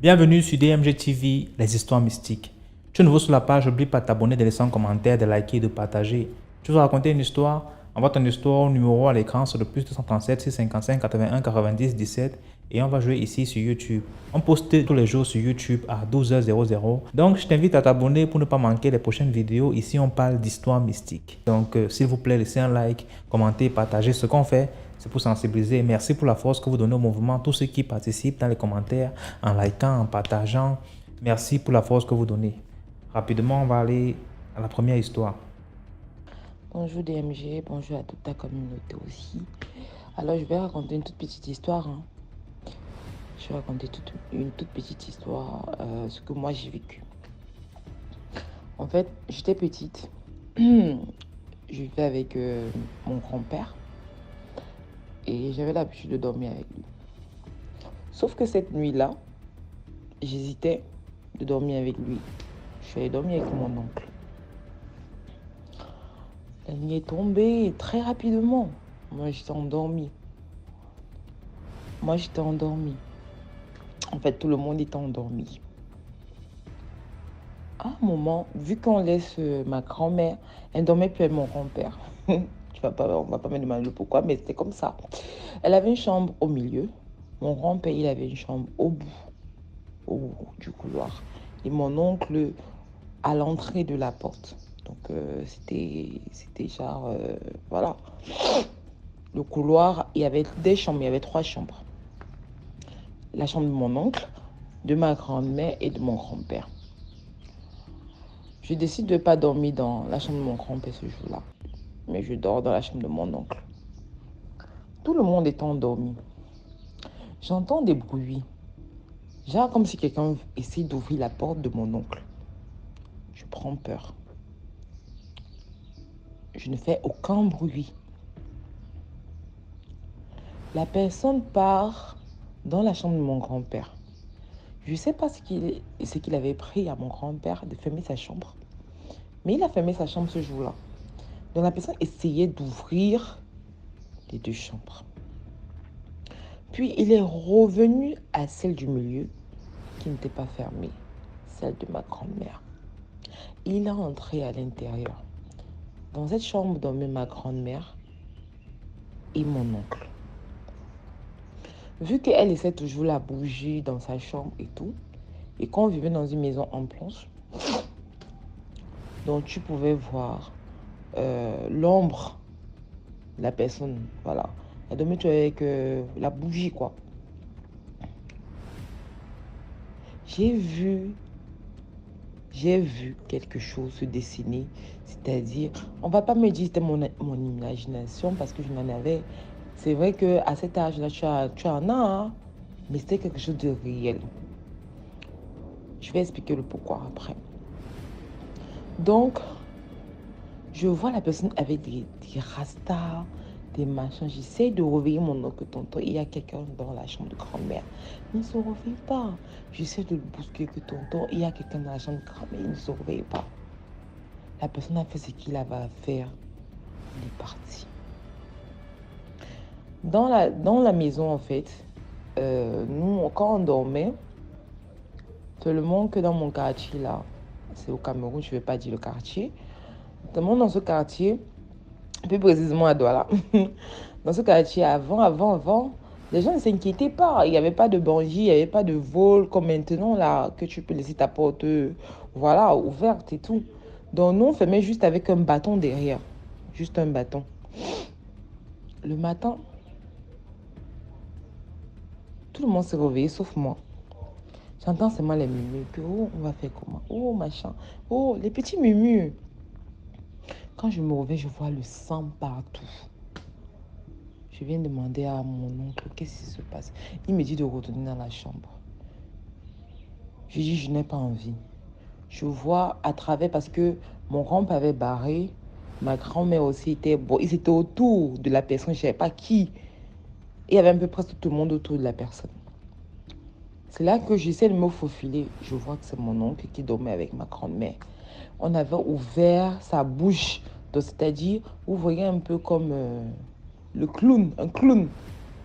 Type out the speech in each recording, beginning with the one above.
Bienvenue sur DMG TV, les histoires mystiques. Tu es nouveau sur la page, n'oublie pas de t'abonner, de laisser un commentaire, de liker et de partager. Tu veux raconter une histoire? Envoie ton histoire au numéro à l'écran sur le plus 237 655 81 90 17 et on va jouer ici sur YouTube. On poste tous les jours sur YouTube à 12h00. Donc je t'invite à t'abonner pour ne pas manquer les prochaines vidéos. Ici on parle d'histoires mystiques. Donc s'il vous plaît, laissez un like, commentez, partagez ce qu'on fait. C'est pour sensibiliser. Merci pour la force que vous donnez au mouvement. Tous ceux qui participent dans les commentaires, en likant, en partageant. Merci pour la force que vous donnez. Rapidement, on va aller à la première histoire. Bonjour DMG, bonjour à toute ta communauté aussi. Alors je vais raconter une toute petite histoire. Je vais raconter une toute petite histoire, ce que moi j'ai vécu. En fait, j'étais petite. Je vivais avec mon grand-père. Et j'avais l'habitude de dormir avec lui. Sauf que cette nuit-là, j'hésitais de dormir avec lui. Je suis allée dormir avec mon oncle. La nuit est tombée très rapidement. Moi, j'étais endormie. En fait, tout le monde était endormi. À un moment, vu qu'on laisse ma grand-mère, elle ne dormait plus avec mon grand-père. On va pas me demander le pourquoi, mais c'était comme ça. Elle avait une chambre au milieu. Mon grand-père, il avait une chambre au bout du couloir. Et mon oncle à l'entrée de la porte. Donc, c'était genre, voilà. Le couloir, il y avait des chambres, il y avait 3 chambres. La chambre de mon oncle, de ma grand-mère et de mon grand-père. Je décide de ne pas dormir dans la chambre de mon grand-père ce jour-là. Mais je dors dans la chambre de mon oncle. Tout le monde est endormi. J'entends des bruits. Genre comme si quelqu'un essaie d'ouvrir la porte de mon oncle. Je prends peur. Je ne fais aucun bruit. La personne part dans la chambre de mon grand-père. Je ne sais pas ce qu'il avait pris à mon grand-père de fermer sa chambre. Mais il a fermé sa chambre ce jour-là. Donc la personne essayait d'ouvrir les 2 chambres. Puis il est revenu à celle du milieu qui n'était pas fermée, celle de ma grand-mère. Il est entré à l'intérieur. Dans cette chambre dormait ma grand-mère et mon oncle. Vu qu'elle essaie toujours la bouger dans sa chambre et tout, et qu'on vivait dans une maison en planche, donc tu pouvais voir l'ombre de la personne, voilà. Elle dormait avec la bougie, quoi. J'ai vu quelque chose se dessiner, c'est-à-dire, on va pas me dire que c'était mon imagination parce que je n'en avais. C'est vrai qu'à cet âge-là, tu en as, hein, mais c'était quelque chose de réel. Je vais expliquer le pourquoi après. Donc, je vois la personne avec des rastas, des machins. J'essaie de réveiller mon oncle tonton. Il y a quelqu'un dans la chambre de grand-mère. Il ne se réveille pas. J'essaie de le bousculer que tonton. Il y a quelqu'un dans la chambre de grand-mère. Il ne se réveille pas. La personne a fait ce qu'il avait à faire. Il est parti. Dans la maison, en fait, nous, quand on dormait, seulement que dans mon quartier, là, c'est au Cameroun, je ne vais pas dire le quartier. Dans ce quartier, plus précisément à Douala, dans ce quartier, avant, les gens ne s'inquiétaient pas. Il n'y avait pas de bandits, il n'y avait pas de vol comme maintenant, là, que tu peux laisser ta porte, voilà, ouverte et tout. Donc, nous, on fermait juste avec un bâton derrière. Juste un bâton. Le matin, tout le monde s'est réveillé, sauf moi. J'entends seulement les murmures. Que, oh, on va faire comment? Oh, machin. Oh, les petits murmures. Quand je me réveille, je vois le sang partout. Je viens demander à mon oncle qu'est-ce qui se passe. Il me dit de retourner dans la chambre. Je dis, je n'ai pas envie. Je vois à travers, parce que mon grand-père avait barré, ma grand-mère aussi était... Bon, ils étaient autour de la personne, je ne savais pas qui. Et il y avait un peu presque tout le monde autour de la personne. C'est là que j'essaie de me faufiler. Je vois que c'est mon oncle qui dormait avec ma grand-mère. On avait ouvert sa bouche. Donc, c'est-à-dire, vous voyez un peu comme le clown, un clown.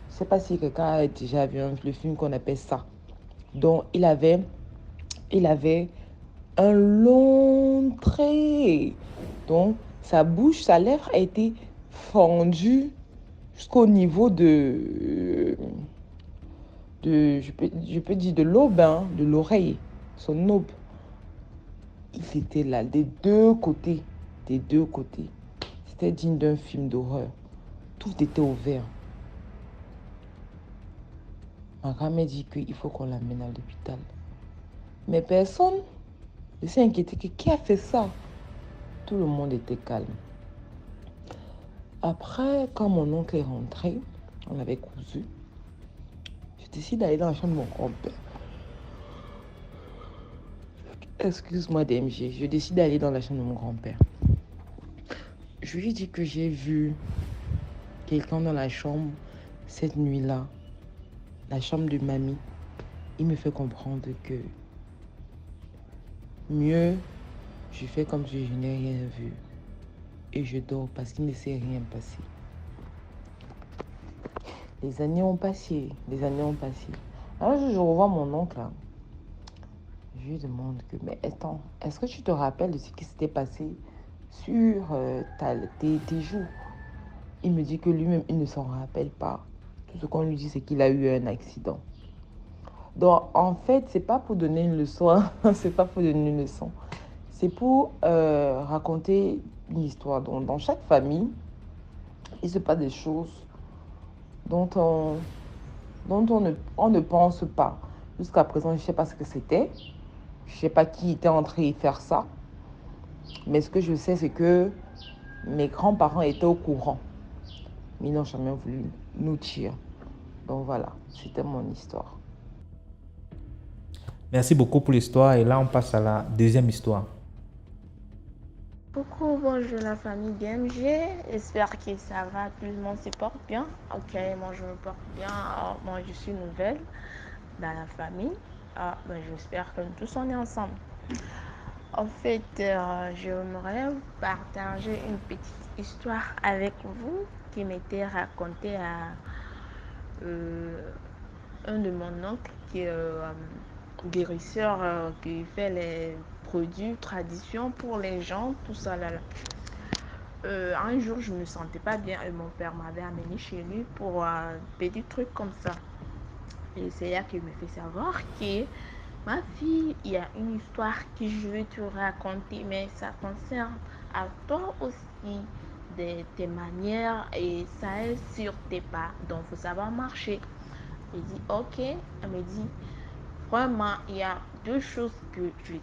Je ne sais pas si quelqu'un a déjà vu le film qu'on appelle ça. Donc, il avait un long trait. Donc, sa bouche, sa lèvre a été fendue jusqu'au niveau je peux dire de l'aube, hein, de l'oreille, son aube. Il était là, des deux côtés, des deux côtés. C'était digne d'un film d'horreur. Tout était ouvert. Ma grand-mère dit qu'il faut qu'on l'amène à l'hôpital. Mais personne ne s'est inquiété que qui a fait ça. Tout le monde était calme. Après, quand mon oncle est rentré, on avait cousu. Je décide d'aller dans la chambre de mon grand-père. Excuse-moi DMG, je décide d'aller dans la chambre de mon grand-père. Je lui dis que j'ai vu quelqu'un dans la chambre cette nuit-là, la chambre de mamie. Il me fait comprendre que mieux, je fais comme si je n'ai rien vu. Et je dors parce qu'il ne s'est rien passé. Les années ont passé, les années ont passé. Un jour, je revois mon oncle. Je lui demande que, mais attends, est-ce que tu te rappelles de ce qui s'était passé sur tes jours? Il me dit que lui-même, il ne s'en rappelle pas. Tout ce qu'on lui dit, c'est qu'il a eu un accident. Donc, en fait, c'est pas pour donner une leçon, hein. C'est pas pour donner une leçon. C'est pour raconter une histoire. Donc, dans chaque famille, il se passe des choses dont on ne pense pas. Jusqu'à présent, je ne sais pas ce que c'était. Je ne sais pas qui était en train de faire ça. Mais ce que je sais, c'est que mes grands-parents étaient au courant. Mais ils n'ont jamais voulu nous dire. Donc voilà, c'était mon histoire. Merci beaucoup pour l'histoire. Et là, on passe à la deuxième histoire. Coucou, bonjour la famille DMG, j'espère que ça va, tout le monde se porte bien. Ok, moi je me porte bien. Alors, moi je suis nouvelle dans la famille. J'espère que nous tous on est ensemble. En fait, j'aimerais partager une petite histoire avec vous qui m'était racontée à un de mon oncle qui est guérisseur, qui fait les produits tradition pour les gens, tout ça là. Un jour, je me sentais pas bien et mon père m'avait amené chez lui pour un petit truc comme ça. Et c'est là qu'il me fait savoir que ma fille, il y a une histoire que je vais te raconter, mais ça concerne à toi aussi tes manières et ça est sur tes pas. Donc, il faut savoir marcher. Il dit, ok. Elle me dit, vraiment, il y a deux choses que je vais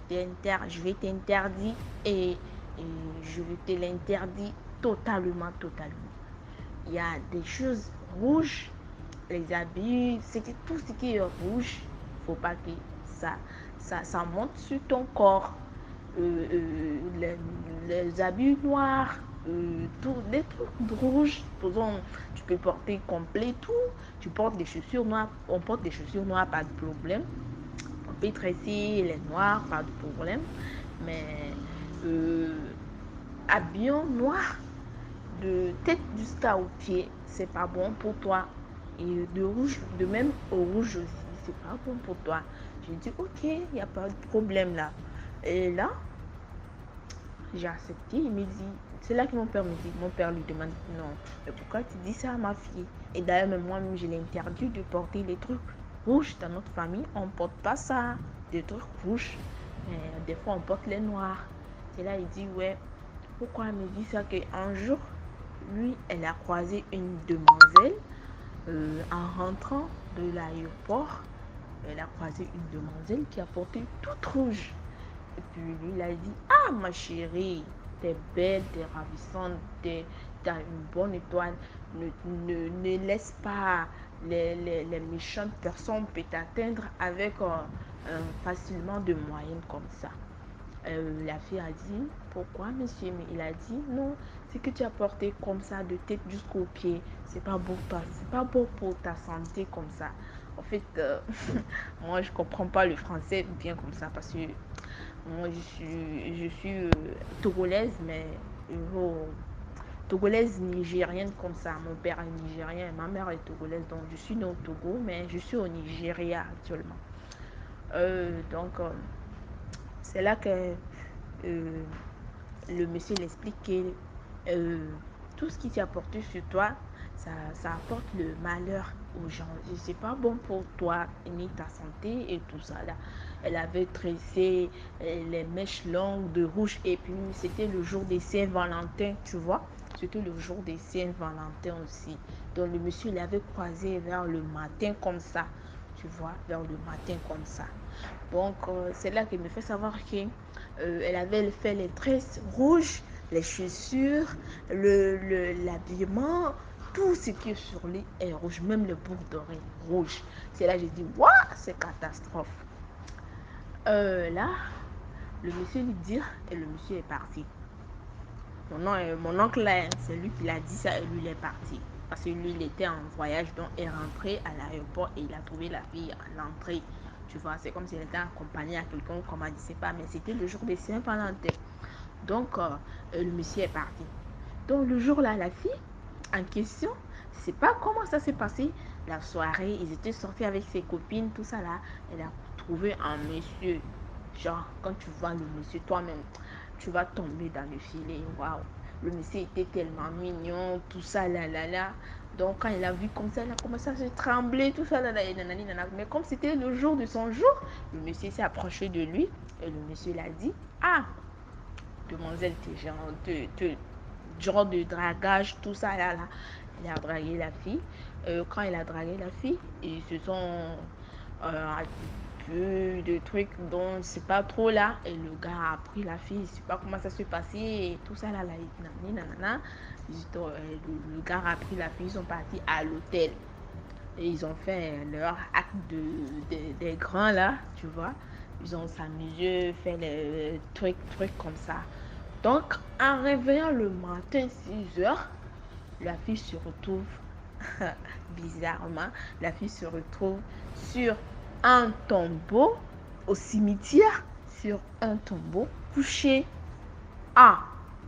t'interdire et je vais te l'interdire totalement. Il y a des choses rouges, les habits, tout ce qui est rouge, faut pas que ça monte sur ton corps. Les habits noirs, tout, les trucs rouges, tu peux porter complet tout. Tu portes des chaussures noires, on porte des chaussures noires, pas de problème. On peut tresser les noirs, pas de problème. Mais habillons noir de tête jusqu'aux pieds, c'est pas bon pour toi. Et de rouge, de même au rouge aussi, c'est pas bon pour toi. J'ai dit ok, il n'y a pas de problème là. Et là, j'ai accepté. Il me dit, c'est là que mon père me dit, mon père lui demande non, mais pourquoi tu dis ça à ma fille? Et d'ailleurs, même moi-même, je l'ai interdit de porter les trucs rouges dans notre famille. On ne porte pas ça, des trucs rouges. Mais des fois, on porte les noirs. Et là, il dit ouais, pourquoi elle me dit ça? Qu'un jour, lui, elle a croisé une demoiselle en rentrant de l'aéroport. Elle a croisé une demoiselle qui a porté toute rouge. Et puis lui, il a dit, ah ma chérie, t'es belle, t'es ravissante, t'as une bonne étoile. Ne laisse pas les méchantes personnes peut t'atteindre avec facilement de moyens comme ça. La fille a dit, pourquoi monsieur? Mais il a dit, non, c'est que tu as porté comme ça de tête jusqu'aux pieds. C'est pas beau toi, c'est pas beau pour ta santé comme ça. En fait, moi je comprends pas le français bien comme ça parce que moi je suis togolaise, mais togolaise nigérienne comme ça. Mon père est nigérien et ma mère est togolaise. Donc, je suis née au Togo, mais je suis au Nigeria actuellement. Donc, c'est là que le monsieur l'explique que tout ce qui s'est apporté sur toi, ça apporte le malheur aux gens. Et c'est pas bon pour toi ni ta santé et tout ça là. Elle avait tressé les mèches longues de rouge et puis c'était le jour des Saint-Valentin, tu vois. C'était le jour des Saint-Valentin aussi. Donc le monsieur l'avait croisé vers le matin comme ça, tu vois, vers le matin comme ça. Donc c'est là qu'elle me fait savoir que elle avait fait les tresses rouges, les chaussures, l'habillement, tout ce qui est sur lui est rouge, même le boucle d'oreille rouge. C'est là que j'ai dit, waouh, c'est catastrophe. Là, le monsieur lui dit, et le monsieur est parti. Mon oncle, là, c'est lui qui l'a dit ça et lui, il est parti. Parce que lui, il était en voyage, donc il est rentré à l'aéroport et il a trouvé la fille à l'entrée. Tu vois, c'est comme s'il était accompagné à quelqu'un, comme on dit, c'est pas, mais c'était le jour des Saint-Valentin. Donc, le monsieur est parti. Donc, le jour-là, la fille en question, je sais pas comment ça s'est passé. La soirée, ils étaient sortis avec ses copines, tout ça là. Elle a trouvé un monsieur. Genre, quand tu vois le monsieur, toi-même, tu vas tomber dans le filet. Waouh! Le monsieur était tellement mignon, tout ça là là là. Donc, quand il a vu comme ça, il a commencé à se trembler, tout ça là là. Et nanani, nanana. Mais comme c'était le jour de son jour, le monsieur s'est approché de lui et le monsieur l'a dit, ah, demoiselle, genre de dragage, tout ça là, là. Il a dragué la fille. Quand il a dragué la fille, ils se sont peu de trucs dont c'est pas trop là. Et le gars a pris la fille, je sais pas comment ça s'est passé et tout ça là, là. Nanana. Le gars a pris la fille, ils sont partis à l'hôtel. Et ils ont fait leur acte des grands là, tu vois. Ils ont s'amusé, fait les trucs comme ça. Donc, en réveillant le matin 6 heures, la fille se retrouve, bizarrement, la fille se retrouve sur un tombeau, au cimetière, sur un tombeau, couchée. Ah,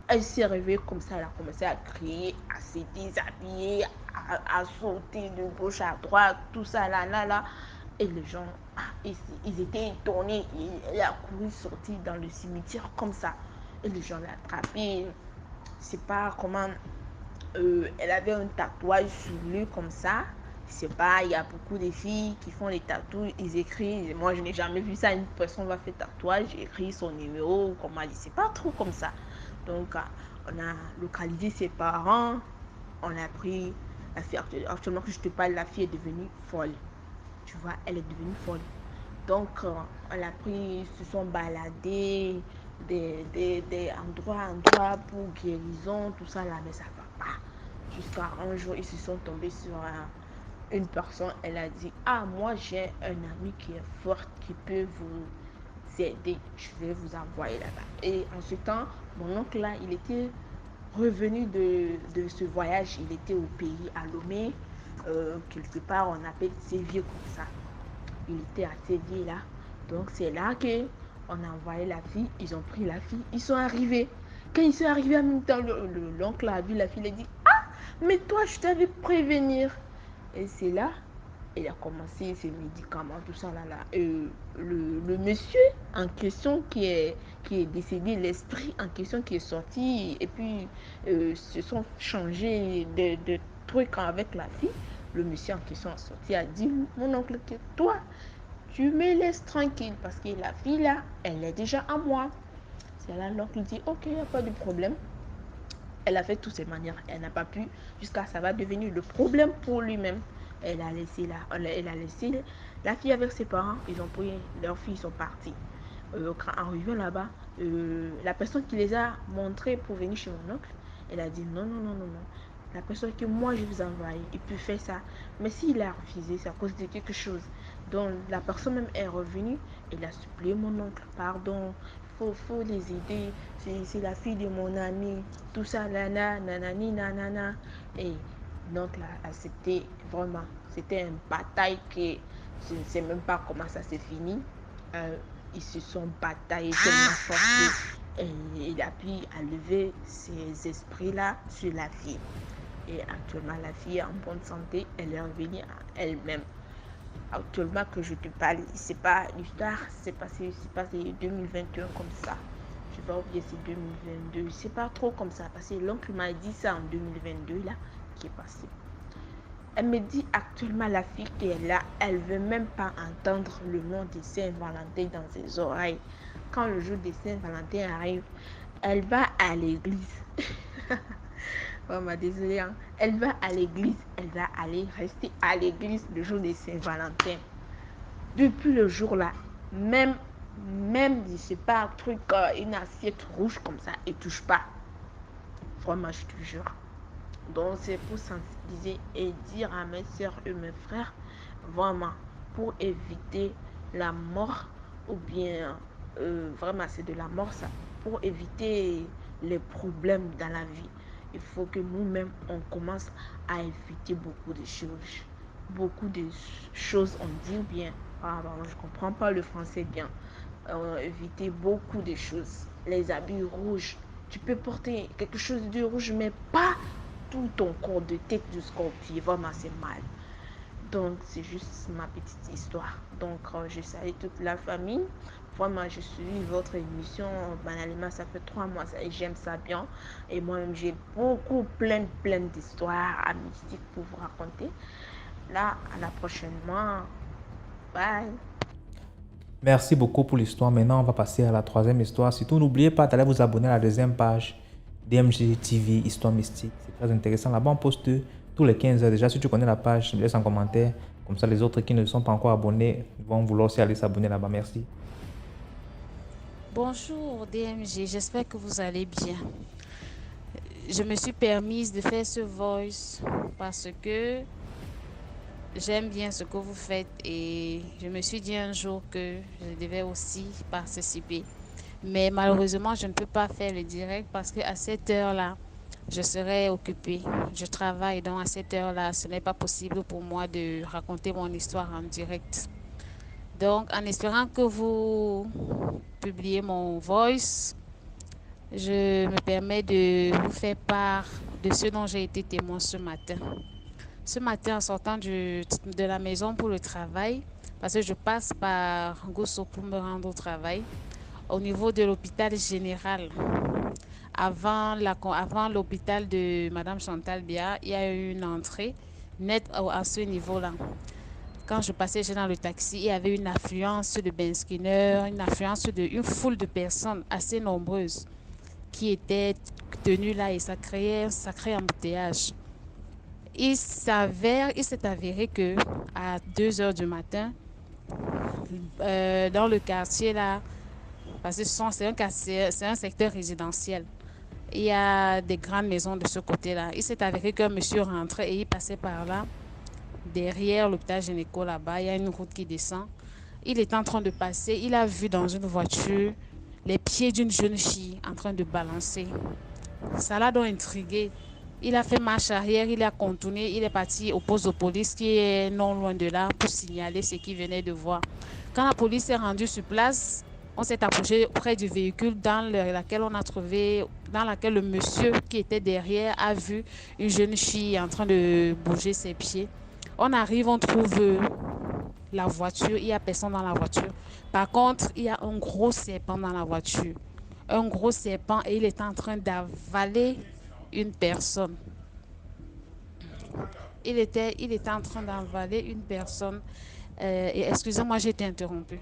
elle s'est réveillée comme ça, elle a commencé à crier, à se déshabiller, à sauter de gauche à droite, tout ça, là, là, là. Et les gens, ils étaient étonnés. Elle a couru, sorti dans le cimetière comme ça. Et les gens l'ont attrapée. Je sais pas comment. Elle avait un tatouage sur lui comme ça. Je sais pas, il y a beaucoup de filles qui font les tatouages, ils écrivent. Moi, je n'ai jamais vu ça. Une personne va faire tatouage, écrit son numéro, comment dit. C'est pas trop comme ça. Donc, on a localisé ses parents. On a pris la fille. Actuellement que je te parle, la fille est devenue folle. Tu vois, elle est devenue folle. Donc, on l'a pris, ils se sont baladés des endroits pour guérison, tout ça là, mais ça va pas. Jusqu'à un jour, ils se sont tombés sur une personne, elle a dit, ah, moi j'ai un ami qui est fort, qui peut vous aider, je vais vous envoyer là-bas. Et en ce temps, mon oncle là, il était revenu de ce voyage, il était au pays à Lomé, quelque part, on appelle Séville comme ça. Il était à Séville là. Donc c'est là que on a envoyé la fille, ils ont pris la fille, ils sont arrivés. Quand ils sont arrivés en même temps, l'oncle a vu la fille, il a dit, ah, mais toi, je t'avais prévenir. Et c'est là, il a commencé ses médicaments, tout ça là là. Et le monsieur en question qui est décédé, l'esprit en question qui est sorti, et puis se sont changés de trucs avec la fille. Le monsieur en question est sorti, a dit, mon oncle, que toi, tu me laisses tranquille parce que la fille là, elle est déjà à moi. C'est là l'oncle dit, ok, il n'y a pas de problème. Elle a fait toutes ses manières, elle n'a pas pu, jusqu'à ça va devenir le problème pour lui-même. Elle a laissé la fille avec ses parents, ils ont pris leurs filles, ils sont partis. Quand en arrivant là-bas, la personne qui les a montrés pour venir chez mon oncle, elle a dit non, non, non, non, non. La personne que moi je vous envoie, il peut faire ça. Mais s'il a refusé, c'est à cause de quelque chose. Donc la personne même est revenue, elle a supplié mon oncle, pardon, faut les aider. C'est la fille de mon ami, tout ça, nana, nanani, nanana. Et l'oncle a accepté vraiment. C'était une bataille que je ne sais même pas comment ça s'est fini. Ils se sont bataillés tellement forcés. Et il a pu lever ces esprits-là sur la fille. Et actuellement, la fille est en bonne santé, elle est revenue à elle-même. Actuellement que je te parle, c'est pas l'histoire, c'est passé 2021 comme ça. Je vais oublier, c'est 2022. C'est pas trop comme ça, parce que l'oncle m'a dit ça en 2022, là, qui est passé. Elle me dit actuellement, la fille qui est là, elle veut même pas entendre le nom de Saint-Valentin dans ses oreilles. Quand le jour de Saint-Valentin arrive, elle va à l'église. Vraiment désolée, hein. Elle va à l'église, elle va aller rester à l'église le jour de Saint-Valentin. Depuis le jour là, même, je sais pas, un truc, une assiette rouge comme ça, elle touche pas. Vraiment, je te jure. Donc, c'est pour sensibiliser et dire à mes soeurs et mes frères, vraiment, pour éviter la mort, ou bien, vraiment, c'est de la mort ça, pour éviter les problèmes dans la vie. Il faut que nous-mêmes, on commence à éviter beaucoup de choses. Beaucoup de choses, on dit bien. Ah, bon, je comprends pas le français bien. Éviter beaucoup de choses. Les habits rouges. Tu peux porter quelque chose de rouge, mais pas tout ton corps de tête jusqu'au pied. Vraiment, c'est mal. Donc, c'est juste ma petite histoire. Donc, je salue toute la famille. Vraiment, je suis votre émission. Banalement, ça fait 3 mois et j'aime ça bien. Et moi-même, j'ai beaucoup, plein d'histoires à mystique pour vous raconter. Là, à la prochaine mois. Bye. Merci beaucoup pour l'histoire. Maintenant, on va passer à la troisième histoire. Surtout, n'oubliez pas d'aller vous abonner à la deuxième page DMG TV Histoire Mystique. C'est très intéressant. Là-bas, on poste tous les 15 heures. Déjà, si tu connais la page, laisse un commentaire. Comme ça, les autres qui ne sont pas encore abonnés vont vouloir aussi aller s'abonner là-bas. Merci. Bonjour DMG, j'espère que vous allez bien. Je me suis permise de faire ce voice parce que j'aime bien ce que vous faites et je me suis dit un jour que je devais aussi participer. Mais malheureusement, je ne peux pas faire le direct parce qu'à cette heure-là, je serai occupée. Je travaille, donc à cette heure-là, ce n'est pas possible pour moi de raconter mon histoire en direct. Donc, en espérant que vous publiez mon voice, je me permets de vous faire part de ce dont j'ai été témoin ce matin. Ce matin, en sortant de la maison pour le travail, parce que je passe par Gosso pour me rendre au travail, au niveau de l'hôpital général, avant l'hôpital de Madame Chantal Bia, il y a eu une entrée nette à ce niveau-là. Quand je passais dans le taxi, il y avait une affluence de benzineurs, une foule de personnes assez nombreuses qui étaient tenues là et ça créait un sacré embouteillage. Il s'est avéré que à 2 heures du matin, dans le quartier là, parce que c'est un secteur résidentiel, il y a des grandes maisons de ce côté-là. Il s'est avéré qu'un monsieur rentrait et il passait par là. Derrière l'hôpital gynéco là-bas, il y a une route qui descend. Il est en train de passer. Il a vu dans une voiture les pieds d'une jeune fille en train de balancer. Ça l'a donc intrigué. Il a fait marche arrière, il a contourné, il est parti au poste de police qui est non loin de là pour signaler ce qu'il venait de voir. Quand la police est rendue sur place, on s'est approché près du véhicule dans lequel le monsieur qui était derrière a vu une jeune fille en train de bouger ses pieds. On arrive, on trouve la voiture, il n'y a personne dans la voiture. Par contre, il y a un gros serpent dans la voiture. Un gros serpent et il est en train d'avaler une personne. Il était en train d'avaler une personne. Et excusez-moi, j'ai été interrompue.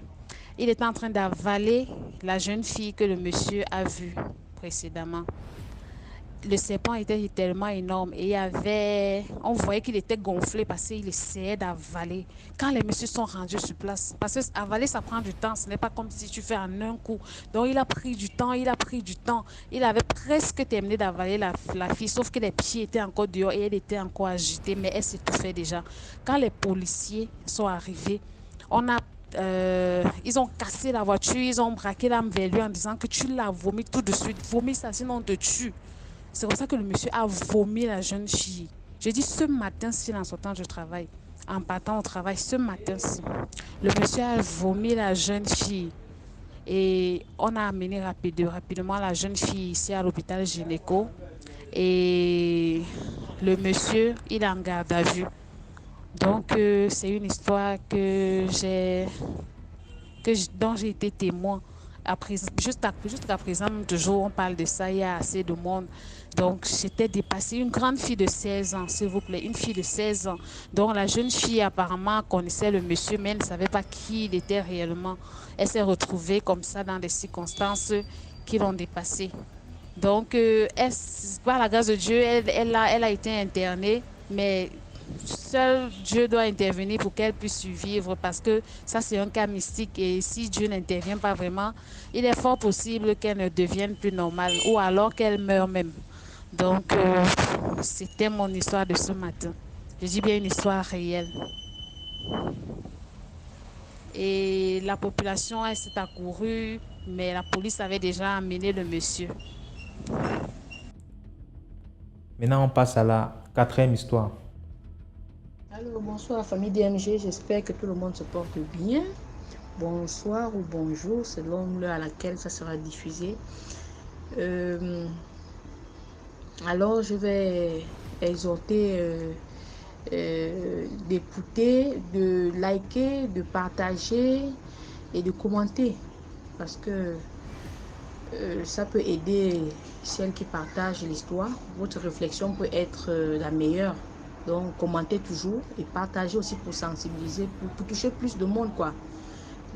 Il était en train d'avaler la jeune fille que le monsieur a vue précédemment. Le serpent était tellement énorme et on voyait qu'il était gonflé parce qu'il essayait d'avaler. Quand les messieurs sont rendus sur place, parce que avaler ça prend du temps, ce n'est pas comme si tu fais en un coup. Donc il a pris du temps. Il avait presque terminé d'avaler la fille, sauf que les pieds étaient encore dehors et elle était encore agitée, mais elle s'étouffait déjà. Quand les policiers sont arrivés, ils ont cassé la voiture, ils ont braqué l'âme vers lui en disant que tu l'as vomi tout de suite. Vomis ça, sinon on te tue. C'est comme ça que le monsieur a vomi la jeune fille. Je dis ce matin-ci, en sortant du travail, en partant au travail, ce matin-ci, le monsieur a vomi la jeune fille. Et on a amené rapidement la jeune fille ici à l'hôpital gynéco. Et le monsieur, il est en garde à vue. Donc, c'est une histoire dont j'ai été témoin. Jusqu'à présent, toujours, on parle de ça, il y a assez de monde. Donc, j'étais dépassée. Une grande fille de 16 ans, s'il vous plaît, une fille de 16 ans. Donc, la jeune fille, apparemment, connaissait le monsieur, mais elle ne savait pas qui il était réellement. Elle s'est retrouvée comme ça dans des circonstances qui l'ont dépassée. Donc, par la grâce de Dieu, elle a été internée, mais seul Dieu doit intervenir pour qu'elle puisse survivre parce que ça, c'est un cas mystique et si Dieu n'intervient pas vraiment, il est fort possible qu'elle ne devienne plus normale ou alors qu'elle meure même. Donc, c'était mon histoire de ce matin. Je dis bien une histoire réelle. Et la population, elle s'est accourue, mais la police avait déjà amené le monsieur. Maintenant, on passe à la quatrième histoire. Alors, bonsoir famille DMG, j'espère que tout le monde se porte bien. Bonsoir ou bonjour, selon l'heure à laquelle ça sera diffusé. Alors, je vais exhorter d'écouter, de liker, de partager et de commenter. Parce que ça peut aider celles qui partagent l'histoire. Votre réflexion peut être la meilleure. Donc, commentez toujours et partagez aussi pour sensibiliser, pour toucher plus de monde, quoi.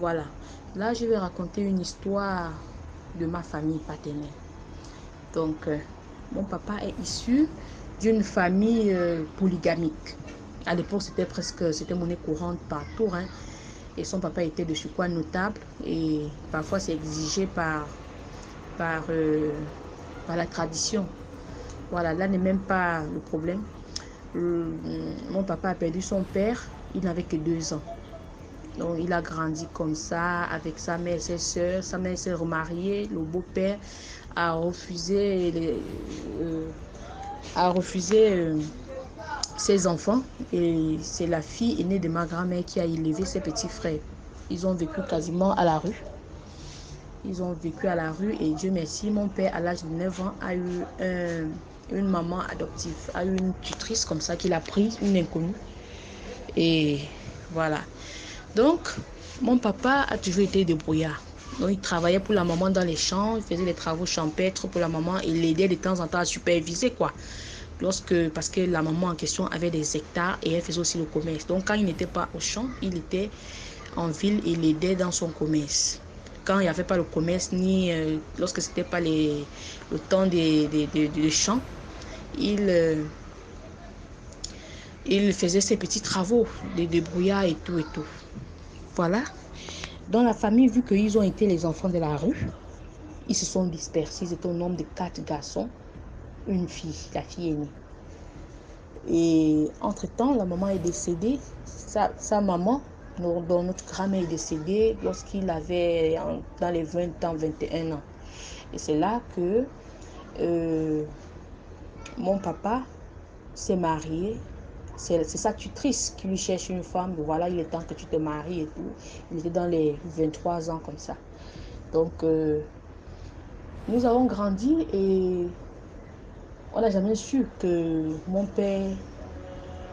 Voilà. Là, je vais raconter une histoire de ma famille paternelle. Donc, mon papa est issu d'une famille polygamique. À l'époque, c'était monnaie courante partout, hein. Et son papa était de surcroît notable et parfois c'est exigé par la tradition. Voilà, là n'est même pas le problème. Mon papa a perdu son père, il n'avait que 2 ans. Donc il a grandi comme ça avec sa mère et ses soeurs. Sa mère s'est remariée, le beau-père a refusé ses enfants et c'est la fille aînée de ma grand-mère qui a élevé ses petits frères. Ils ont vécu quasiment à la rue. Et Dieu merci, mon père à l'âge de 9 ans a eu une maman adoptive, a eu une tutrice comme ça qu'il a prise, une inconnue. Et voilà. Donc, mon papa a toujours été débrouillard. Donc, il travaillait pour la maman dans les champs, il faisait des travaux champêtres pour la maman, il l'aidait de temps en temps à superviser, quoi. Parce que la maman en question avait des hectares et elle faisait aussi le commerce. Donc, quand il n'était pas au champ, il était en ville et il l'aidait dans son commerce. Quand il n'y avait pas le commerce, ni lorsque ce n'était pas le temps des champs, il faisait ses petits travaux, des débrouillards et tout. Voilà. Dans la famille, vu qu'ils ont été les enfants de la rue, ils se sont dispersés. Ils étaient au nombre de 4 garçons, une fille, la fille aînée. Et entre-temps, la maman est décédée. Sa maman, dont notre grand-mère est décédée lorsqu'il avait dans les 20 ans, 21 ans. Et c'est là que mon papa s'est marié. C'est sa tutrice qui lui cherche une femme. Voilà, il est temps que tu te maries et tout. Il était dans les 23 ans comme ça. Donc, nous avons grandi et on n'a jamais su que mon père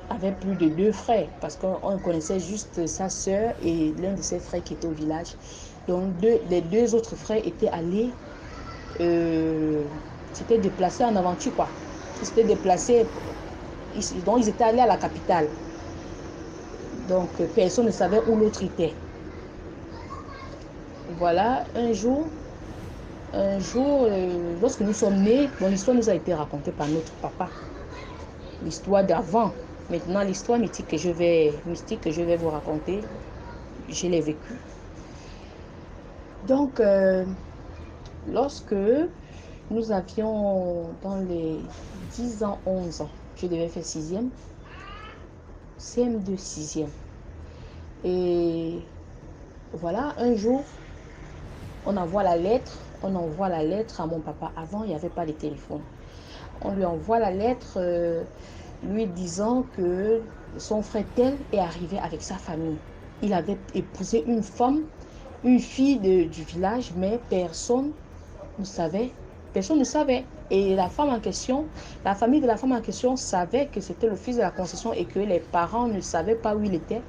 avait plus de 2 frères parce qu'on connaissait juste sa sœur et l'un de ses frères qui était au village. Donc, les 2 autres frères étaient allés, s'étaient déplacés en aventure, quoi. Ils s'étaient déplacés. Donc, ils étaient allés à la capitale. Donc, personne ne savait où l'autre était. Voilà, un jour, lorsque nous sommes nés, l'histoire nous a été racontée par notre papa. L'histoire d'avant. Maintenant, l'histoire mystique que je vais vous raconter, je l'ai vécue. Donc, lorsque nous avions dans les 10 ans, 11 ans, je devais faire 6e, CM2 6e. Et voilà, un jour, on envoie la lettre à mon papa. Avant, il n'y avait pas de téléphone. On lui envoie la lettre lui disant que son frère tel est arrivé avec sa famille. Il avait épousé une femme une fille du village, mais personne ne savait. Personne ne savait. Et la femme en question, la famille de la femme en question savait que c'était le fils de la concession et que les parents ne savaient pas où il était.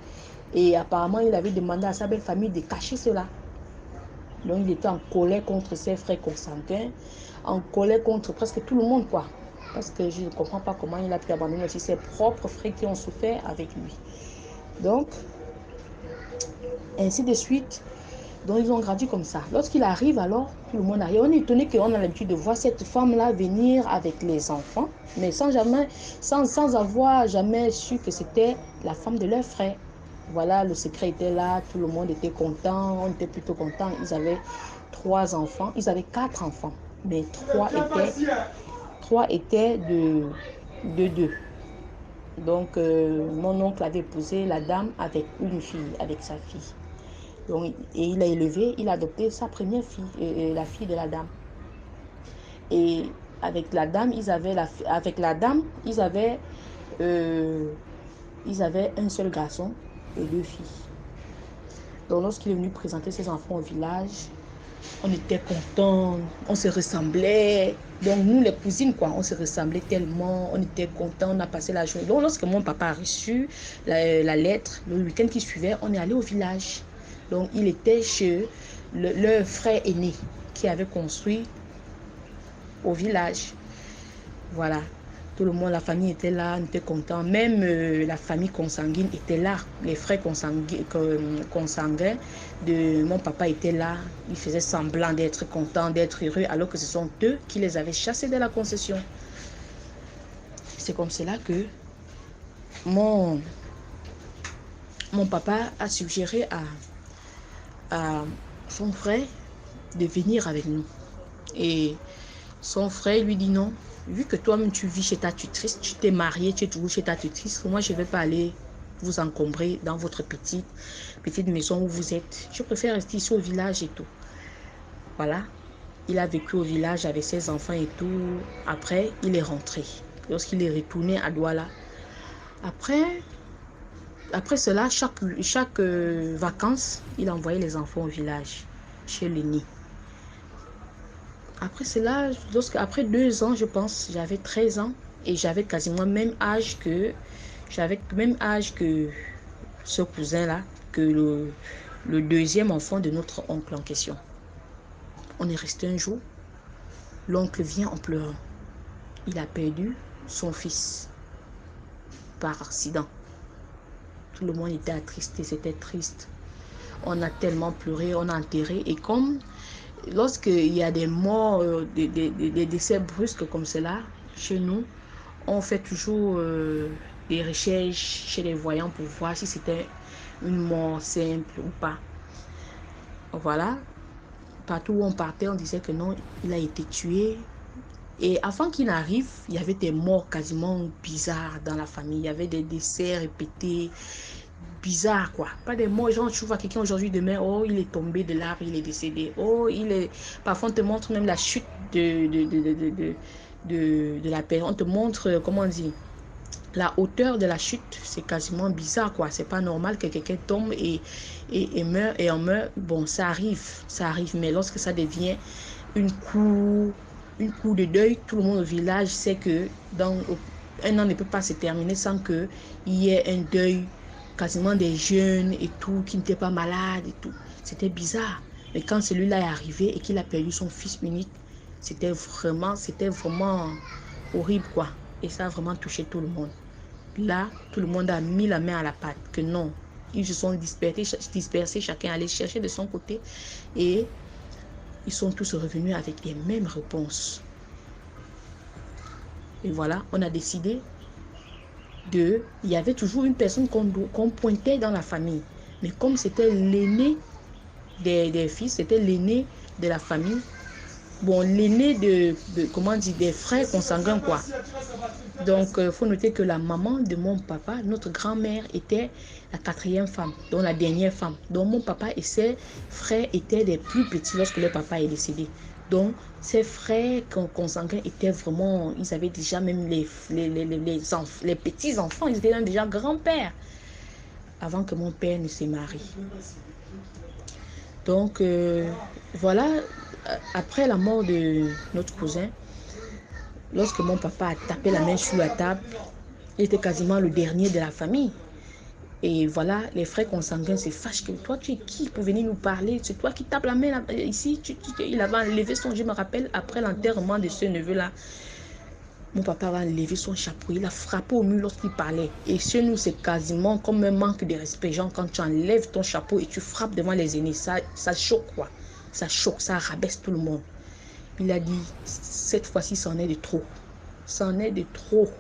Et apparemment, il avait demandé à sa belle famille de cacher cela. Donc, il était en colère contre ses frères consanguins, en colère contre presque tout le monde, quoi. Parce que je ne comprends pas comment il a pu abandonner aussi ses propres frères qui ont souffert avec lui. Donc, ainsi de suite. Donc, ils ont grandi comme ça. Lorsqu'il arrive, alors, tout le monde arrive. On est étonné qu'on a l'habitude de voir cette femme-là venir avec les enfants, mais sans avoir jamais su que c'était la femme de leur frère. Voilà, le secret était là, tout le monde était content, on était plutôt content. Ils avaient 3 enfants, ils avaient 4 enfants, mais 3 étaient de 2. Donc, mon oncle avait épousé la dame avec une fille, avec sa fille. Donc, et il a élevé, il a adopté sa première fille, la fille de la dame. Et avec la dame, ils avaient un seul garçon et 2 filles. Donc, lorsqu'il est venu présenter ses enfants au village, on était contents, on se ressemblait. Donc, nous, les cousines, quoi, on se ressemblait tellement, on était contents, on a passé la journée. Donc, lorsque mon papa a reçu la lettre, le week-end qui suivait, on est allé au village. Donc, il était chez leur frère aîné qui avait construit au village. Voilà. Tout le monde, la famille était là, on était contents. Même la famille consanguine était là. Les frères consanguins de mon papa étaient là. Ils faisaient semblant d'être contents, d'être heureux, alors que ce sont eux qui les avaient chassés de la concession. C'est comme cela que mon papa a suggéré à son frère de venir avec nous. Et son frère lui dit non. Vu que toi-même tu vis chez ta tutrice, tu t'es marié, tu es toujours chez ta tutrice, moi je ne vais pas aller vous encombrer dans votre petite maison où vous êtes. Je préfère rester ici au village et tout. Voilà. Il a vécu au village avec ses enfants et tout. Après, il est rentré. Lorsqu'il est retourné à Douala. Après cela, chaque vacances, il envoyait les enfants au village, chez l'aîné. Après cela, après 2 ans, je pense, j'avais 13 ans et j'avais quasiment le même âge que ce cousin-là, que le deuxième enfant de notre oncle en question. On est resté un jour, l'oncle vient en pleurant. Il a perdu son fils par accident. Tout le monde était attristé, c'était triste. On a tellement pleuré, on a enterré et comme lorsqu'il y a des morts, des décès brusques comme cela, chez nous, on fait toujours des recherches chez les voyants pour voir si c'était une mort simple ou pas. Voilà. Partout où on partait, on disait que non, il a été tué. Et avant qu'il n'arrive, il y avait des morts quasiment bizarres dans la famille. Il y avait des décès répétés, bizarres quoi. Pas des morts, genre tu vois quelqu'un aujourd'hui, demain, oh il est tombé de l'arbre, il est décédé. Oh il est... Parfois on te montre même la chute de la personne. On te montre, comment on dit, la hauteur de la chute. C'est quasiment bizarre quoi. C'est pas normal que quelqu'un tombe et meurt et en meurt. Bon, ça arrive. Mais lorsque ça devient une cour de deuil, tout le monde au village sait que un an ne peut pas se terminer sans qu'il y ait un deuil, quasiment des jeunes et tout, qui n'étaient pas malades et tout. C'était bizarre. Mais quand celui-là est arrivé et qu'il a perdu son fils unique, c'était vraiment horrible quoi. Et ça a vraiment touché tout le monde. Là, tout le monde a mis la main à la pâte, que non. Ils se sont dispersés, chacun allait chercher de son côté et ils sont tous revenus avec les mêmes réponses. Et voilà, on a décidé il y avait toujours une personne qu'on pointait dans la famille. Mais comme c'était l'aîné des fils, c'était l'aîné de la famille, bon, l'aîné des frères consanguins, quoi. Donc, il faut noter que la maman de mon papa, notre grand-mère, était la 4e femme, donc la dernière femme. Donc, mon papa et ses frères étaient les plus petits lorsque leur papa est décédé. Donc, ses frères consanguins étaient vraiment, ils avaient déjà même les petits-enfants, ils étaient même déjà grands-pères avant que mon père ne se marie. Donc, voilà, après la mort de notre cousin, lorsque mon papa a tapé la main sur la table, il était quasiment le dernier de la famille. Et voilà, les frères consanguins se fâchent que toi, tu es qui pour venir nous parler? C'est toi qui tapes la main là, ici. Il avait enlevé son, je me rappelle, après l'enterrement de ce neveu-là, mon papa avait enlevé son chapeau. Il a frappé au mur lorsqu'il parlait. Et chez nous, c'est quasiment comme un manque de respect. Genre, quand tu enlèves ton chapeau et tu frappes devant les aînés, ça choque quoi. Ça choque, ça rabaisse tout le monde. Il a dit, cette fois-ci, c'en est de trop. C'en est de trop.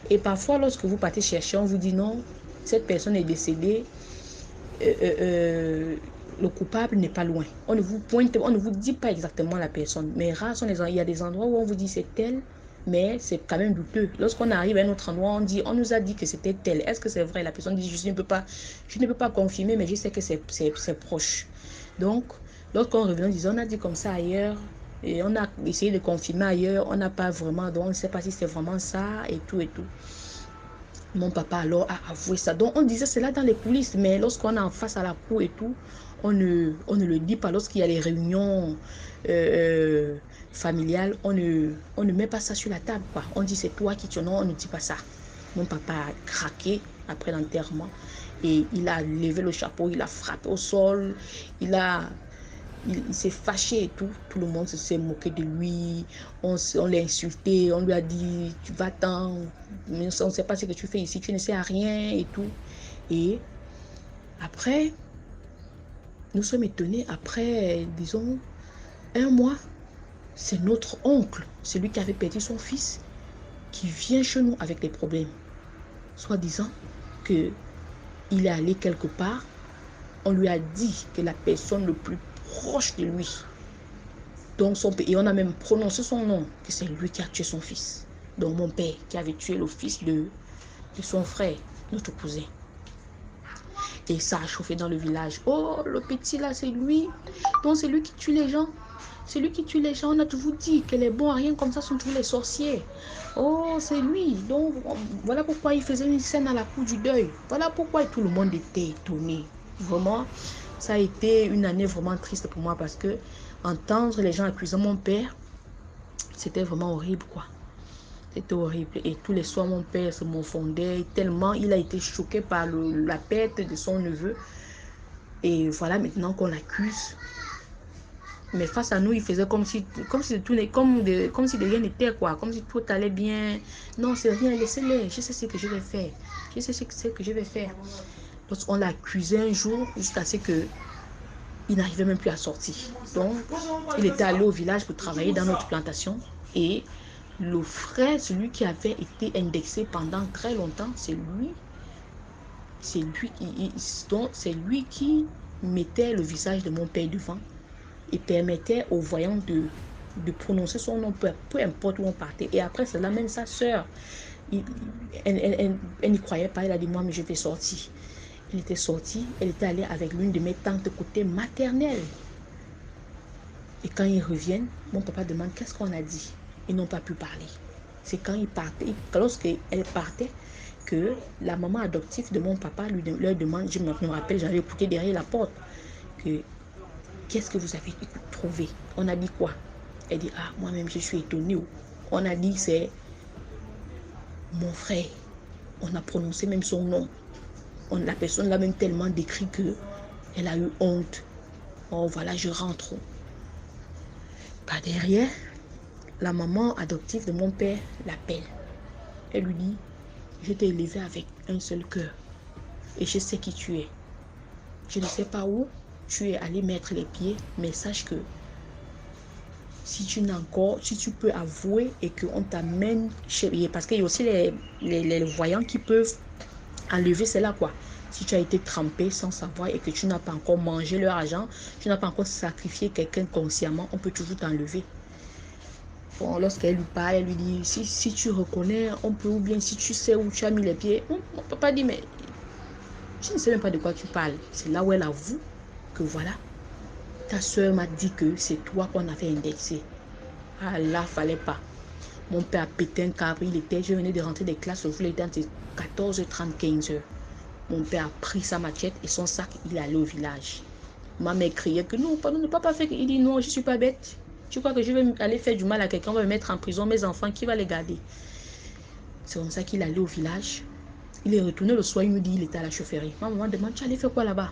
Et parfois, lorsque vous partez chercher, on vous dit non, cette personne est décédée, le coupable n'est pas loin. On ne vous pointe, on ne vous dit pas exactement la personne. Mais rares sont les endroits, il y a des endroits où on vous dit c'est tel, mais c'est quand même douteux. Lorsqu'on arrive à un autre endroit, on nous a dit que c'était tel. Est-ce que c'est vrai? La personne dit je ne peux pas confirmer, mais je sais que c'est proche. Donc, lorsqu'on revient en disant on a dit comme ça ailleurs, et on a essayé de confirmer ailleurs, on n'a pas vraiment, donc on ne sait pas si c'est vraiment ça et tout et tout. Mon papa alors a avoué ça. Donc on disait cela dans les coulisses, mais lorsqu'on est en face à la cour et tout, on ne le dit pas. Lorsqu'il y a les réunions familiales, on ne met pas ça sur la table, quoi. On dit c'est toi qui tu non, on ne dit pas ça. Mon papa a craqué après l'enterrement et il a levé le chapeau, il a frappé au sol, il s'est fâché et tout. Tout le monde s'est moqué de lui. On l'a insulté. On lui a dit, tu vas-t'en. Mais on ne sait pas ce que tu fais ici. Tu ne sais à rien et tout. Et après, nous sommes étonnés. Après, disons, un mois, c'est notre oncle, celui qui avait perdu son fils, qui vient chez nous avec des problèmes. Soit disant qu'il est allé quelque part. On lui a dit que la personne le plus proche de lui, donc son père, et on a même prononcé son nom, que c'est lui qui a tué son fils. Donc mon père qui avait tué le fils de son frère, notre cousin. Et ça a chauffé dans le village. Oh, le petit là, c'est lui. Donc c'est lui qui tue les gens. C'est lui qui tue les gens. On a toujours dit que les bons à rien comme ça sont tous les sorciers. Oh, c'est lui. Donc voilà pourquoi il faisait une scène à la cour du deuil. Voilà pourquoi tout le monde était étonné. Vraiment, ça a été une année vraiment triste pour moi parce que entendre les gens accusant mon père, c'était vraiment horrible, quoi. C'était horrible. Et tous les soirs, mon père se morfondait tellement il a été choqué par la perte de son neveu. Et voilà maintenant qu'on l'accuse. Mais face à nous, il faisait comme si de rien n'était, quoi. Comme si tout allait bien. Non, c'est rien, laissez-les. Je sais ce que je vais faire. Je sais ce que je vais faire. Lorsqu'on l'a accusé un jour, jusqu'à ce que il n'arrivait même plus à sortir. Donc, il était allé au village pour travailler dans notre plantation. Et le frère, celui qui avait été indexé pendant très longtemps, c'est lui qui mettait le visage de mon père devant et permettait aux voyants de prononcer son nom, peu importe où on partait. Et après cela, même sa soeur, elle n'y croyait pas. Elle a dit, moi, mais je vais sortir. Il était sorti, elle était allée avec l'une de mes tantes côté maternel. Et quand ils reviennent, mon papa demande qu'est-ce qu'on a dit. Ils n'ont pas pu parler. C'est quand ils partaient, lorsqu'elle partait, que la maman adoptive de mon papa leur demande, je me rappelle, j'avais écouté derrière la porte, que qu'est-ce que vous avez trouvé? On a dit quoi? Elle dit, ah, moi-même je suis étonnée. On a dit, c'est mon frère. On a prononcé même son nom. La personne l'a même tellement décrit que elle a eu honte. Oh, voilà, je rentre. Par derrière, la maman adoptive de mon père l'appelle. Elle lui dit, je t'ai élevé avec un seul cœur. Et je sais qui tu es. Je ne sais pas où tu es allé mettre les pieds, mais sache que si tu peux avouer et qu'on t'amène chez... Parce qu'il y a aussi les voyants qui peuvent enlever cela, quoi. Si tu as été trempé sans savoir et que tu n'as pas encore mangé leur argent, tu n'as pas encore sacrifié quelqu'un consciemment, on peut toujours t'enlever. Bon, lorsqu'elle lui parle, elle lui dit, si tu reconnais, on peut, ou bien si tu sais où tu as mis les pieds, mon papa dit, mais je ne sais même pas de quoi tu parles. C'est là où elle avoue que voilà, ta soeur m'a dit que c'est toi qu'on avait indexé. Ah là, fallait pas. Mon père a pété un câble, je venais de rentrer des classes, il était entre 14h30, 15h. Mon père a pris sa machette et son sac, il est allé au village. Ma mère criait que non, pardon, ne pas faire. Il dit non, je ne suis pas bête. Tu crois que je vais aller faire du mal à quelqu'un, on va me mettre en prison, mes enfants, qui va les garder? C'est comme ça qu'il allait au village. Il est retourné le soir, il me dit il était à la chaufferie. Ma maman demande, tu allais faire quoi là-bas?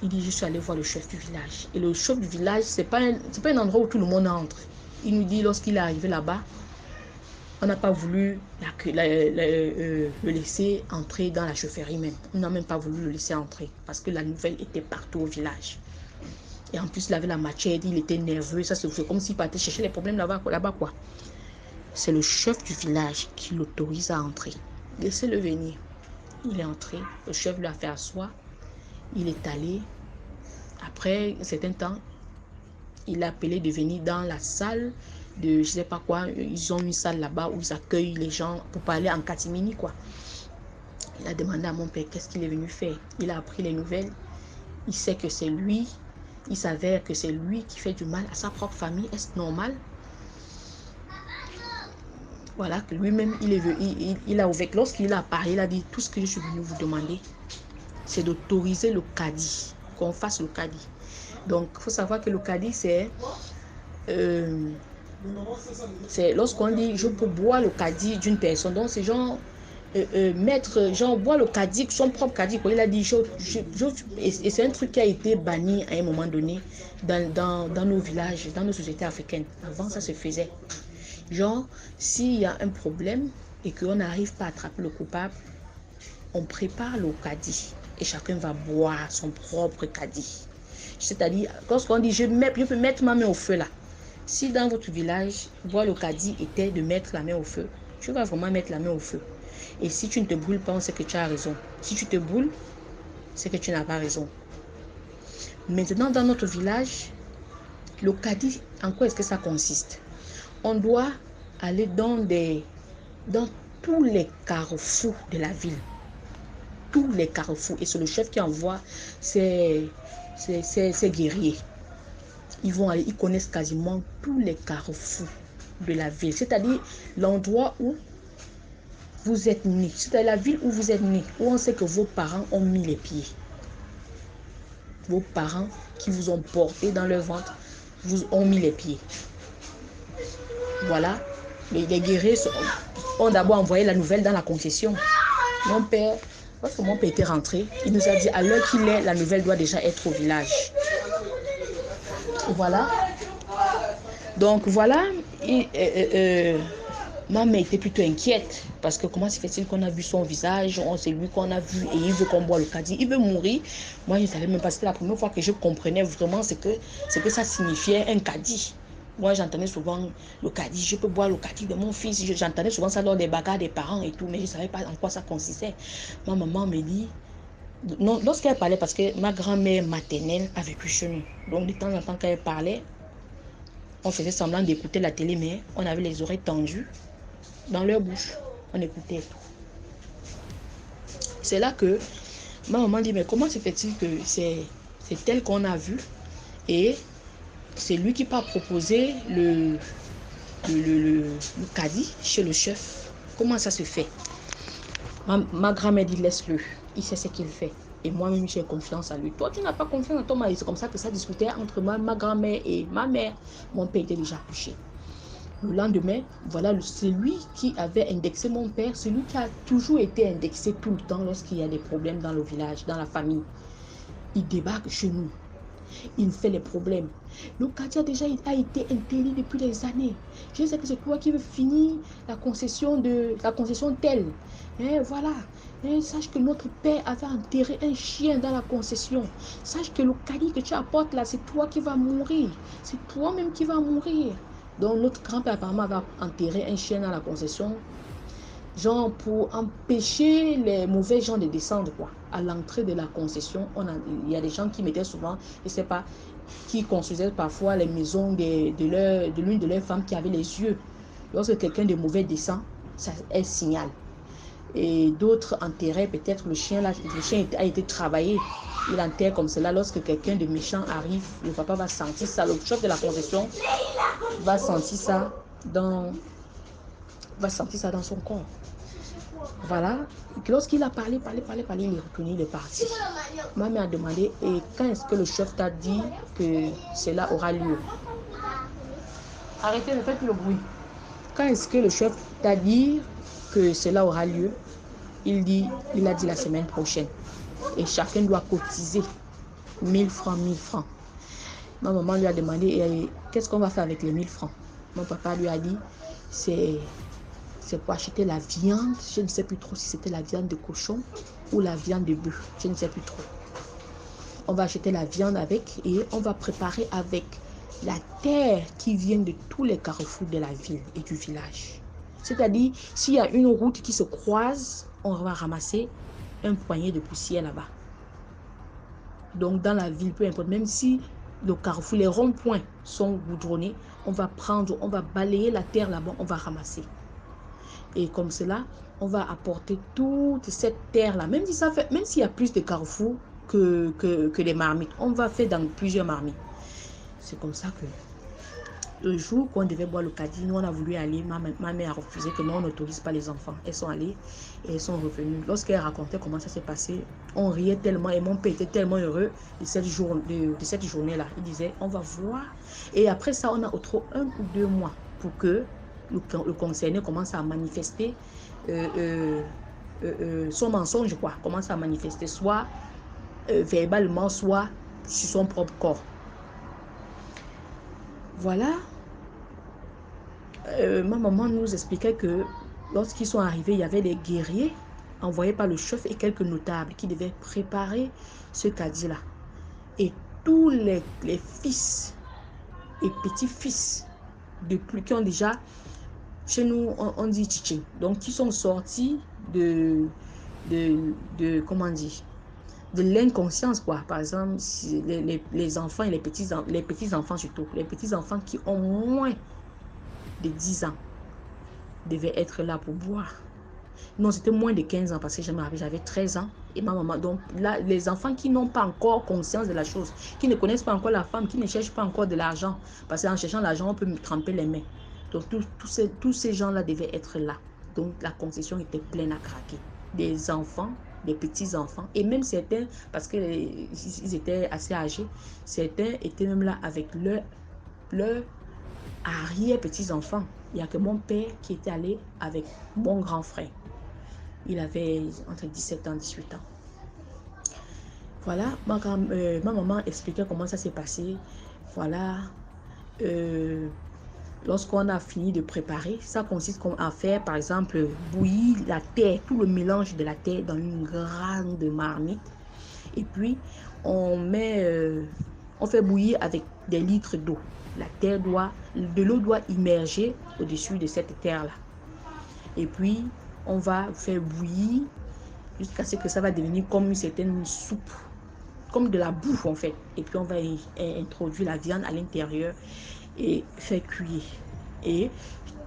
Il dit, je suis allé voir le chef du village. Et le chef du village, c'est pas un endroit où tout le monde entre. Il nous dit, lorsqu'il est arrivé là-bas, on n'a pas voulu le laisser entrer dans la chaufferie même. On n'a même pas voulu le laisser entrer parce que la nouvelle était partout au village. Et en plus, il avait la machette, il était nerveux. Ça, c'est comme s'il partait chercher les problèmes là-bas, quoi. C'est le chef du village qui l'autorise à entrer. Laissez-le venir. Il est entré. Le chef lui a fait asseoir. Il est allé. Après un certain temps, il a appelé de venir dans la salle de je sais pas quoi. Ils ont une salle là-bas où ils accueillent les gens pour parler en catimini, quoi. Il a demandé à mon père qu'est-ce qu'il est venu faire. Il a appris les nouvelles. Il sait que c'est lui. Il s'avère que c'est lui qui fait du mal à sa propre famille. Est-ce normal? Voilà, que lui-même, il a ouvert. Lorsqu'il a parlé, il a dit tout ce que je suis venu vous demander, c'est d'autoriser le caddie, qu'on fasse le caddie. Donc, il faut savoir que le caddie, c'est lorsqu'on dit je peux boire le caddie d'une personne. Donc, c'est genre mettre, genre boire le caddie, son propre caddie. Quoi. Il a dit, et c'est un truc qui a été banni à un moment donné dans nos villages, dans nos sociétés africaines. Avant, ça se faisait. Genre, s'il y a un problème et qu'on n'arrive pas à attraper le coupable, on prépare le caddie et chacun va boire son propre caddie. C'est-à-dire, lorsqu'on dit je peux mettre ma main au feu là. Si dans votre village, boire le caddie était de mettre la main au feu, tu vas vraiment mettre la main au feu. Et si tu ne te brûles pas, on sait que tu as raison. Si tu te brûles, c'est que tu n'as pas raison. Maintenant, dans notre village, le caddie, en quoi est-ce que ça consiste? On doit aller dans tous les carrefours de la ville. Tous les carrefours. Et c'est le chef qui envoie ses guerriers. Ils vont aller, ils connaissent quasiment tous les carrefours de la ville. C'est-à-dire l'endroit où vous êtes né. C'est-à-dire la ville où vous êtes né. Où on sait que vos parents ont mis les pieds. Vos parents qui vous ont porté dans leur ventre vous ont mis les pieds. Voilà, les guerriers ont d'abord envoyé la nouvelle dans la concession. Mon père, lorsque mon père était rentré, il nous a dit à l'heure qu'il est, la nouvelle doit déjà être au village. Voilà. Donc voilà, ma mère était plutôt inquiète parce que comment se fait-il qu'on a vu son visage, c'est lui qu'on a vu et il veut qu'on boive le caddie, il veut mourir. Moi je ne savais même pas, c'était la première fois que je comprenais vraiment ce que ça signifiait un caddie. Moi, j'entendais souvent le caddie, je peux boire le caddie de mon fils. J'entendais souvent ça lors des bagarres des parents et tout, mais je ne savais pas en quoi ça consistait. Ma maman me dit, non, lorsqu'elle parlait, parce que ma grand-mère maternelle a vécu chez nous. Donc, de temps en temps, quand elle parlait, on faisait semblant d'écouter la télé, mais on avait les oreilles tendues dans leur bouche. On écoutait. C'est là que ma maman dit, mais comment se fait-il que c'est tel qu'on a vu et c'est lui qui va proposer le caddie chez le chef. Comment ça se fait? Ma grand-mère dit laisse-le. Il sait ce qu'il fait. Et moi-même, j'ai confiance en lui. Toi, tu n'as pas confiance en ton mari. C'est comme ça que ça discutait entre ma grand-mère et ma mère. Mon père était déjà couché. Le lendemain, voilà, c'est lui qui avait indexé mon père. C'est lui qui a toujours été indexé tout le temps lorsqu'il y a des problèmes dans le village, dans la famille. Il débarque chez nous. Il fait les problèmes. Le caddie a déjà été interdit depuis des années. Je sais que c'est toi qui veux finir la concession telle. Et voilà. Et sache que notre père avait enterré un chien dans la concession. Sache que le caddie que tu apportes là, c'est toi qui vas mourir. C'est toi-même qui vas mourir. Donc notre grand-père apparemment va enterrer un chien dans la concession. Genre pour empêcher les mauvais gens de descendre quoi. À l'entrée de la concession, il y a des gens qui mettaient souvent, je sais pas, qui construisaient parfois les maisons de l'une de leurs femmes qui avait les yeux. Lorsque quelqu'un de mauvais descend, ça est signal. Et d'autres enterraient peut-être le chien là, le chien a été travaillé. Il enterre comme cela. Lorsque quelqu'un de méchant arrive, le papa va sentir ça, le chef de la concession va sentir ça dans son corps. Voilà. Lorsqu'il a parlé, il est retourné, il est parti. Ma mère a demandé, et quand est-ce que le chef t'a dit que cela aura lieu? Arrêtez, ne faites plus le bruit. Quand est-ce que le chef t'a dit que cela aura lieu? Il a dit la semaine prochaine. Et chacun doit cotiser 1000 francs, 1000 francs. Ma maman lui a demandé, qu'est-ce qu'on va faire avec les 1000 francs? Mon papa lui a dit, c'est pour acheter la viande. Je ne sais plus trop si c'était la viande de cochon ou la viande de bœuf. Je ne sais plus trop. On va acheter la viande avec et on va préparer avec la terre qui vient de tous les carrefours de la ville et du village. C'est-à-dire, s'il y a une route qui se croise, on va ramasser un poignet de poussière là-bas. Donc, dans la ville, peu importe, même si le carrefour, les ronds-points sont goudronnés, on va balayer la terre là-bas, on va ramasser. Et comme cela, on va apporter toute cette terre-là, même s'il y a plus de carrefours que les marmites, on va faire dans plusieurs marmites. C'est comme ça que le jour qu'on devait boire le caddie, nous on a voulu aller, ma mère a refusé que non, on n'autorise pas les enfants. Elles sont allées et elles sont revenues. Lorsqu'elle racontait comment ça s'est passé, on riait tellement et mon père était tellement heureux de cette journée-là. Il disait, on va voir. Et après ça, on a trop 1 ou 2 mois pour que le concerné commence à manifester son mensonge, quoi. Commence à manifester soit verbalement, soit sur son propre corps. Voilà. Ma maman nous expliquait que lorsqu'ils sont arrivés, il y avait des guerriers envoyés par le chef et quelques notables qui devaient préparer ce caddie-là. Et tous les fils et petits-fils qui ont déjà, chez nous, on dit tchitching, donc qui sont sortis de comment dire, de l'inconscience, quoi. Par exemple, les enfants et les petits-enfants surtout, les petits-enfants qui ont moins de 10 ans devaient être là pour boire. Non, c'était moins de 15 ans parce que j'avais 13 ans et ma maman. Donc là, les enfants qui n'ont pas encore conscience de la chose, qui ne connaissent pas encore la femme, qui ne cherchent pas encore de l'argent, parce qu'en cherchant l'argent, on peut me tremper les mains. Donc tous ces gens-là devaient être là. Donc la concession était pleine à craquer. Des enfants, des petits-enfants, et même certains, parce qu'ils étaient assez âgés, certains étaient même là avec leur arrière-petits-enfants. Il n'y a que mon père qui était allé avec mon grand frère. Il avait entre 17 ans et 18 ans. Voilà, ma maman expliquait comment ça s'est passé. Voilà. Lorsqu'on a fini de préparer, ça consiste à faire, par exemple, bouillir la terre, tout le mélange de la terre dans une grande marmite. Et puis, on fait bouillir avec des litres d'eau. De l'eau doit immerger au-dessus de cette terre-là. Et puis, on va faire bouillir jusqu'à ce que ça va devenir comme une certaine soupe, comme de la bouffe en fait. Et puis, on va introduire la viande à l'intérieur et faire cuire. Et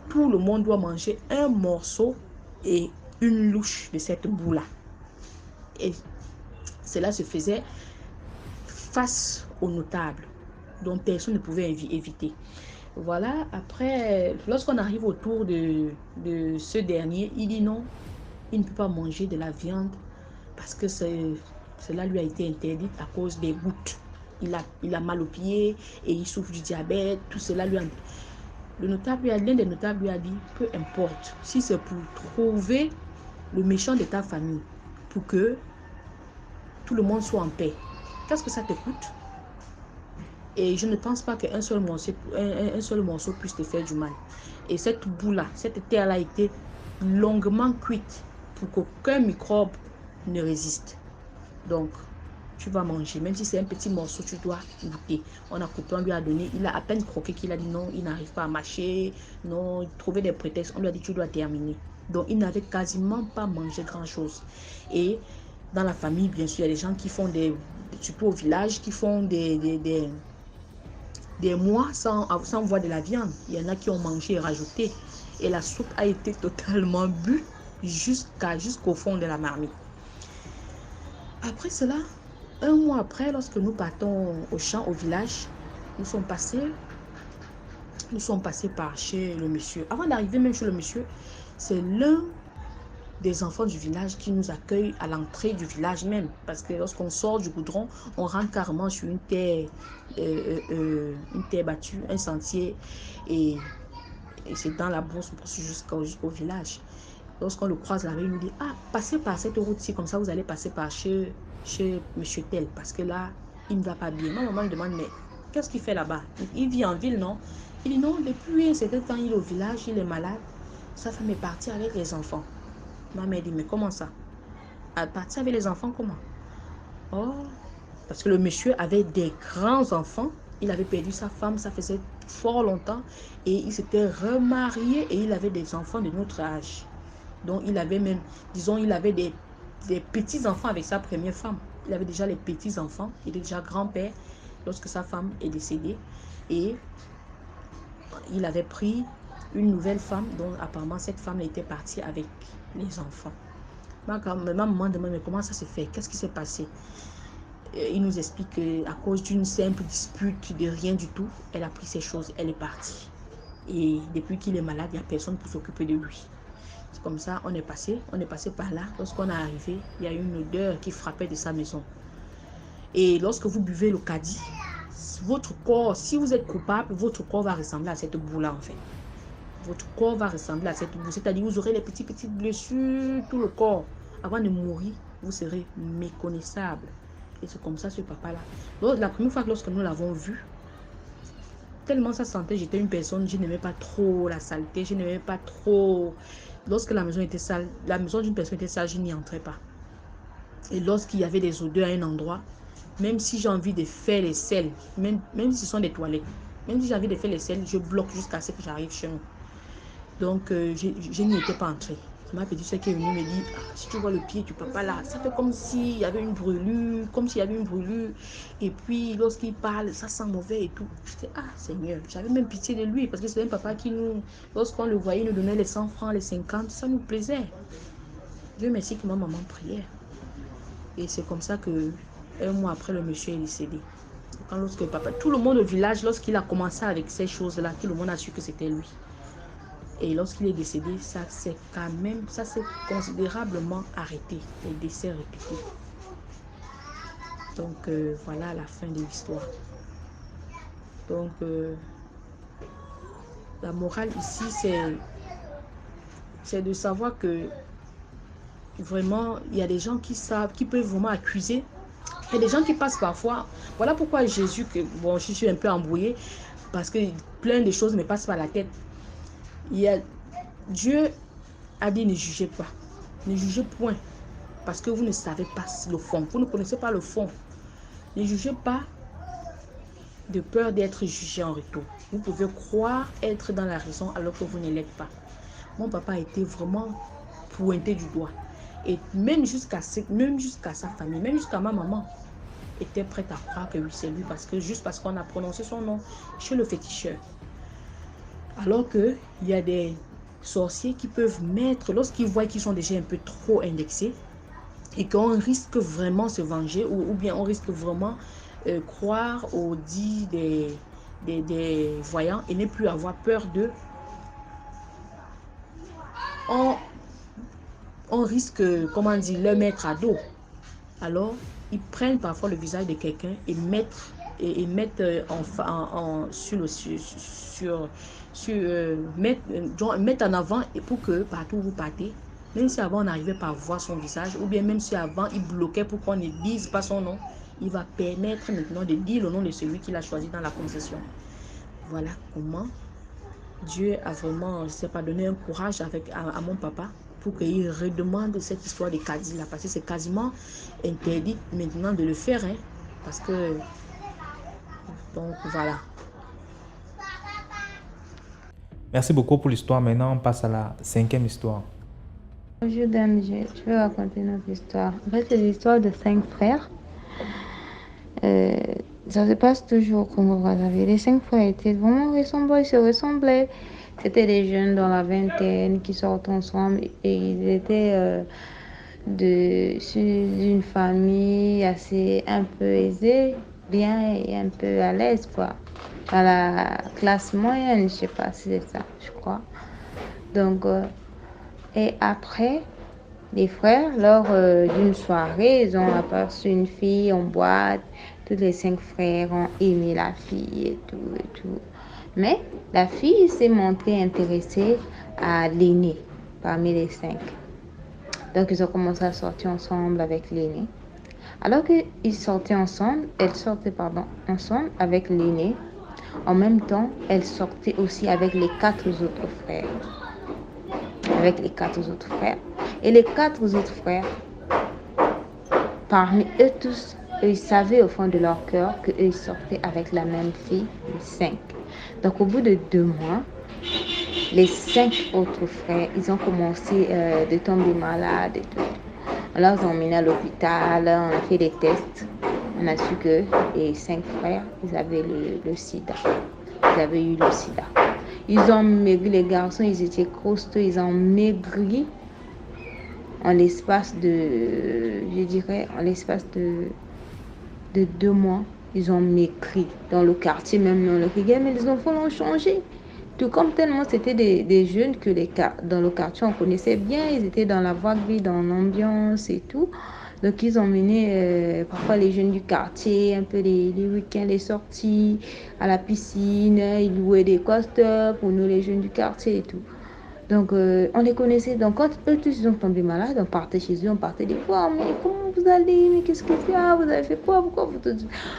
tout le monde doit manger un morceau et une louche de cette boue-là. Et cela se faisait face aux notables, dont personne ne pouvait éviter. Voilà, après, lorsqu'on arrive autour de ce dernier, il dit non, il ne peut pas manger de la viande parce que cela lui a été interdit à cause des gouttes. Il a mal aux pieds et il souffre du diabète, tout cela lui a... L'un des notables lui a dit, peu importe, si c'est pour trouver le méchant de ta famille, pour que tout le monde soit en paix, qu'est-ce que ça te coûte? Et je ne pense pas qu'un seul morceau puisse te faire du mal. Et cette boue-là, cette terre-là a été longuement cuite pour qu'aucun microbe ne résiste. Donc, tu vas manger. Même si c'est un petit morceau, tu dois goûter. On a coupé, on lui a donné. Il a à peine croqué qu'il a dit non, il n'arrive pas à mâcher. Non, il trouvait des prétextes. On lui a dit, tu dois terminer. Donc, il n'avait quasiment pas mangé grand-chose. Et dans la famille, bien sûr, il y a des gens qui font surtout au village, qui font des mois sans voir de la viande. Il y en a qui ont mangé et rajouté. Et la soupe a été totalement bue jusqu'au fond de la marmite. Après cela, un mois après, lorsque nous partons au champ, au village, nous sommes passés par chez le monsieur. Avant d'arriver même chez le monsieur, c'est l'un des enfants du village qui nous accueillent à l'entrée du village même. Parce que lorsqu'on sort du goudron, on rentre carrément sur une terre battue, un sentier. Et c'est dans la bourse jusqu'au village. Lorsqu'on le croise là-bas, il nous dit, ah, passez par cette route-ci, comme ça vous allez passer par chez monsieur tel, parce que là, il ne va pas bien. Ma maman me demande, mais qu'est-ce qu'il fait là-bas? Il vit en ville, non? Il dit, non, depuis un certain temps, il est au village, il est malade. Sa femme est partie avec les enfants. Ma mère dit, mais comment ça? Elle est partie avec les enfants, comment? Oh, parce que le monsieur avait des grands enfants. Il avait perdu sa femme, ça faisait fort longtemps. Et il s'était remarié et il avait des enfants de notre âge. Donc, il avait même, disons, il avait des petits-enfants avec sa première femme. Il avait déjà les petits-enfants. Il était déjà grand-père lorsque sa femme est décédée. Et il avait pris une nouvelle femme, dont apparemment cette femme était partie avec les enfants. Ma maman demande, mais comment ça se fait? Qu'est-ce qui s'est passé? Il nous explique qu'à cause d'une simple dispute de rien du tout, elle a pris ses choses, elle est partie. Et depuis qu'il est malade, il n'y a personne pour s'occuper de lui. C'est comme ça, on est passé par là. Lorsqu'on est arrivé, il y a une odeur qui frappait de sa maison. Et lorsque vous buvez le cadi, votre corps, si vous êtes coupable, votre corps va ressembler à cette boue-là en fait. Votre corps va ressembler à cette boue. C'est-à-dire vous aurez les petites blessures, tout le corps. Avant de mourir, vous serez méconnaissable. Et c'est comme ça ce papa-là. La première fois que lorsque nous l'avons vu, tellement ça sentait, j'étais une personne, je n'aimais pas trop la saleté, je n'aimais pas trop... Lorsque la maison était sale, la maison d'une personne était sale, je n'y entrais pas. Et lorsqu'il y avait des odeurs à un endroit, même si j'ai envie de faire les selles, même si ce sont des toilettes, même si j'ai envie de faire les selles, je bloque jusqu'à ce que j'arrive chez nous. Donc, je n'y étais pas entrée. Ma petite soeur qui est venue me dit, ah, si tu vois le pied du papa là, ça fait comme s'il y avait une brûlure, Et puis, lorsqu'il parle, ça sent mauvais et tout. J'étais, ah, Seigneur, j'avais même pitié de lui parce que c'est un papa qui nous, lorsqu'on le voyait, nous donnait les 100 francs, les 50, ça nous plaisait. Dieu merci que ma maman priait. Et c'est comme ça que, un mois après, le monsieur est décédé. Lorsque papa, tout le monde au village, lorsqu'il a commencé avec ces choses-là, tout le monde a su que c'était lui. Et lorsqu'il est décédé, ça s'est considérablement arrêté, les décès répétés. Donc voilà la fin de l'histoire. Donc la morale ici, c'est de savoir que vraiment, il y a des gens qui savent, qui peuvent vraiment accuser. Il y a des gens qui passent parfois. Voilà pourquoi Jésus, bon, je suis un peu embrouillée, parce que plein de choses me passent par la tête. Dieu a dit ne jugez pas. Ne jugez point. Parce que vous ne savez pas le fond. Vous ne connaissez pas le fond. Ne jugez pas de peur d'être jugé en retour. Vous pouvez croire être dans la raison alors que vous ne l'êtes pas. Mon papa a été vraiment pointé du doigt. Et même jusqu'à sa famille, même jusqu'à ma maman, était prête à croire que oui, c'est lui. Juste parce qu'on a prononcé son nom chez le féticheur. Alors qu'il y a des sorciers qui peuvent mettre, lorsqu'ils voient qu'ils sont déjà un peu trop indexés et qu'on risque vraiment se venger ou bien on risque vraiment croire aux dits des voyants et ne plus avoir peur d'eux, on risque, comment dire, leur mettre à dos. Alors, ils prennent parfois le visage de quelqu'un et mettent mettre en avant et pour que partout où vous partez, même si avant on n'arrivait pas à voir son visage, ou bien même si avant il bloquait pour qu'on ne dise pas son nom, il va permettre maintenant de dire le nom de celui qu'il a choisi dans la concession. Voilà comment Dieu a vraiment, je sais pas, donné un courage à mon papa pour qu'il redemande cette histoire de Cadi là, parce que c'est quasiment interdit maintenant de le faire, hein, parce que donc voilà. Merci beaucoup pour l'histoire. Maintenant, on passe à la 5e histoire. Bonjour dame, je vais raconter notre histoire. En fait, c'est l'histoire de 5 frères. Ça se passe toujours comme vous savez. Les 5 frères étaient vraiment ressemblables, ils se ressemblaient. C'était des jeunes dans la vingtaine qui sortent ensemble et ils étaient d'une famille assez un peu aisée, bien et un peu à l'aise, quoi. À la classe moyenne, je sais pas si c'est ça, je crois. Donc, et après, des frères, lors d'une soirée, ils ont aperçu une fille en boîte. Tous les 5 frères ont aimé la fille et tout et tout. Mais la fille s'est montrée intéressée à l'aîné parmi les 5. Donc, ils ont commencé à sortir ensemble avec l'aîné. Alors qu'ils sortaient ensemble, ensemble avec l'aîné. En même temps, elle sortait aussi avec les 4 autres frères. Et les 4 autres frères, parmi eux tous, ils savaient au fond de leur cœur qu'eux sortaient avec la même fille, les 5. Donc, au bout de 2 mois, les 5 autres frères, ils ont commencé de tomber malades et tout. On les a emmenés à l'hôpital, on a fait des tests. On a su que les 5 frères, ils avaient le sida. Ils avaient eu le sida. Ils ont maigri, les garçons, ils étaient costauds, ils ont maigri en l'espace de, de 2 mois. Ils ont maigri dans le quartier, même dans le Riga, mais les enfants l'ont changé. Tout comme tellement c'était des jeunes que dans le quartier, on connaissait bien, ils étaient dans la vague vie, dans l'ambiance et tout. Donc, ils ont mené parfois les jeunes du quartier, un peu les week-ends, les sorties à la piscine. Ils louaient des coasters pour nous, les jeunes du quartier et tout. Donc, on les connaissait. Donc, quand eux tous ils ont tombé malades, on partait chez eux, on partait des fois. Mais comment vous allez? Mais qu'est-ce que c'est? Vous avez fait quoi? Pourquoi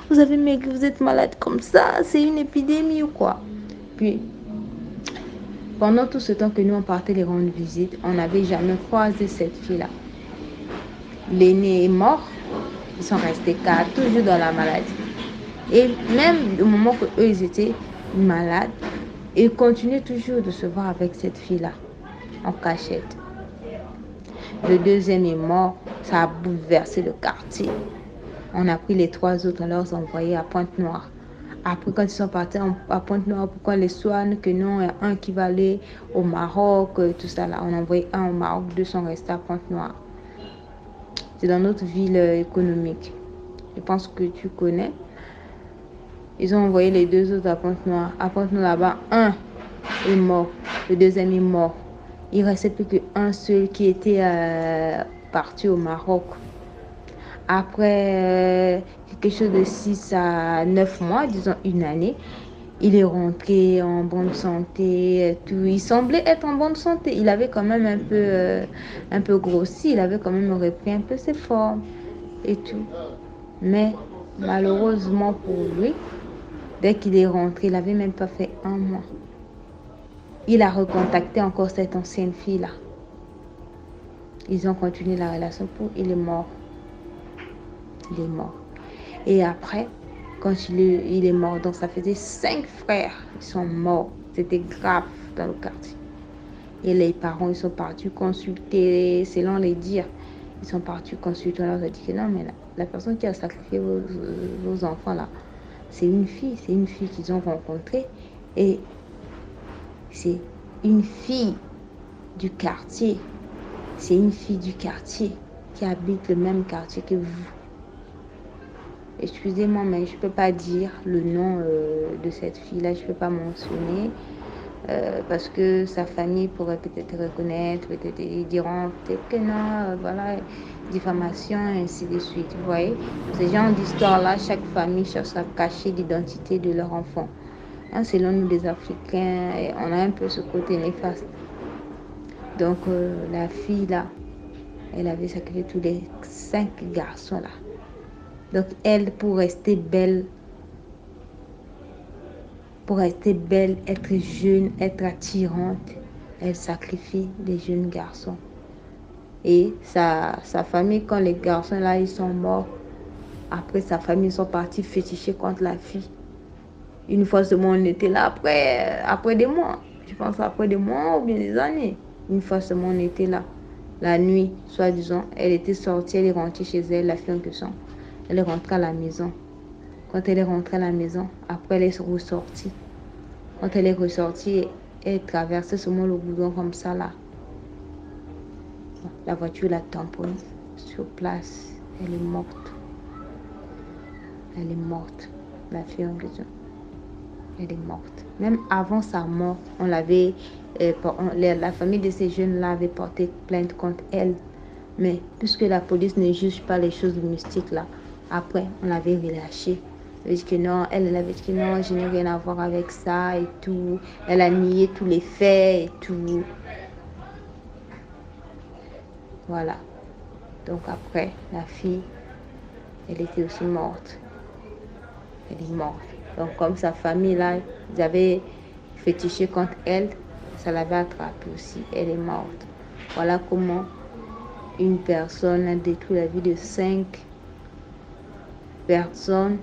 vous avez maigri? Vous êtes malade comme ça? C'est une épidémie ou quoi? Puis, pendant tout ce temps que nous, on partait les rendre visite, on n'avait jamais croisé cette fille-là. L'aîné est mort, ils sont restés 4, toujours dans la maladie. Et même au moment que eux ils étaient malades, ils continuaient toujours de se voir avec cette fille-là, en cachette. Le deuxième est mort, ça a bouleversé le quartier. On a pris les 3 autres, on les a envoyés à Pointe-Noire. Après, quand ils sont partis à Pointe-Noire, pourquoi les soignent que non, il y a un qui va aller au Maroc, tout ça là. On a envoyé un au Maroc, 2 sont restés à Pointe-Noire. C'est dans notre ville économique. Je pense que tu connais. Ils ont envoyé les 2 autres à Pointe-Noire. À Pointe-Noire, là-bas, un est mort. Le deuxième est mort. Il ne restait plus qu'un seul qui était parti au Maroc. Après quelque chose de 6 à 9 mois, disons une année, il est rentré en bonne santé, tout. Il semblait être en bonne santé. Il avait quand même un peu grossi, il avait quand même repris un peu ses formes et tout. Mais malheureusement pour lui, dès qu'il est rentré, il n'avait même pas fait 1 mois. Il a recontacté encore cette ancienne fille-là. Ils ont continué la relation il est mort. Il est mort. Et après, quand il est mort, donc ça faisait 5 frères, ils sont morts. C'était grave dans le quartier. Et les parents, ils sont partis consulter, selon les dires, ils sont partis consulter. On leur a dit que non, mais la personne qui a sacrifié vos enfants là, c'est une fille qu'ils ont rencontrée. Et c'est une fille du quartier. C'est une fille du quartier qui habite le même quartier que vous. Excusez-moi, mais je ne peux pas dire le nom de cette fille-là, je ne peux pas mentionner parce que sa famille pourrait peut-être reconnaître, peut-être ils diront peut-être que non, voilà, diffamation, et ainsi de suite. Vous voyez, ce genre d'histoire-là, chaque famille cherche à cacher l'identité de leur enfant. Hein, selon nous, les Africains, on a un peu ce côté néfaste. Donc, la fille-là, elle avait sacrifié tous les 5 garçons-là. Donc, elle, pour rester belle, être jeune, être attirante, elle sacrifie les jeunes garçons. Et sa famille, quand les garçons là, ils sont morts, après sa famille, ils sont partis féticher contre la fille. Une fois seulement, on était là après des mois. Je pense après des mois ou bien des années. Une fois seulement, on était là. La nuit, soi-disant, elle était sortie, elle est rentrée chez elle, la fille en question. Elle est rentrée à la maison. Quand elle est rentrée à la maison, après elle est ressortie. Quand elle est ressortie, elle traversait seulement le goudron comme ça là. La voiture la tamponne sur place. Elle est morte. Elle est morte. La fille en question. Elle est morte. Même avant sa mort, on l'avait, la famille de ces jeunes-là avait porté plainte contre elle Mais puisque la police ne juge pas les choses mystiques là, après, on l'avait relâchée. Elle dit que non, elle avait dit que non, je n'ai rien à voir avec ça et tout. Elle a nié tous les faits et tout. Voilà. Donc après, la fille, elle était aussi morte. Elle est morte. Donc comme sa famille là, ils avaient fétiché contre elle, ça l'avait attrapée aussi. Elle est morte. Voilà comment une personne a détruit la vie de 5 personnes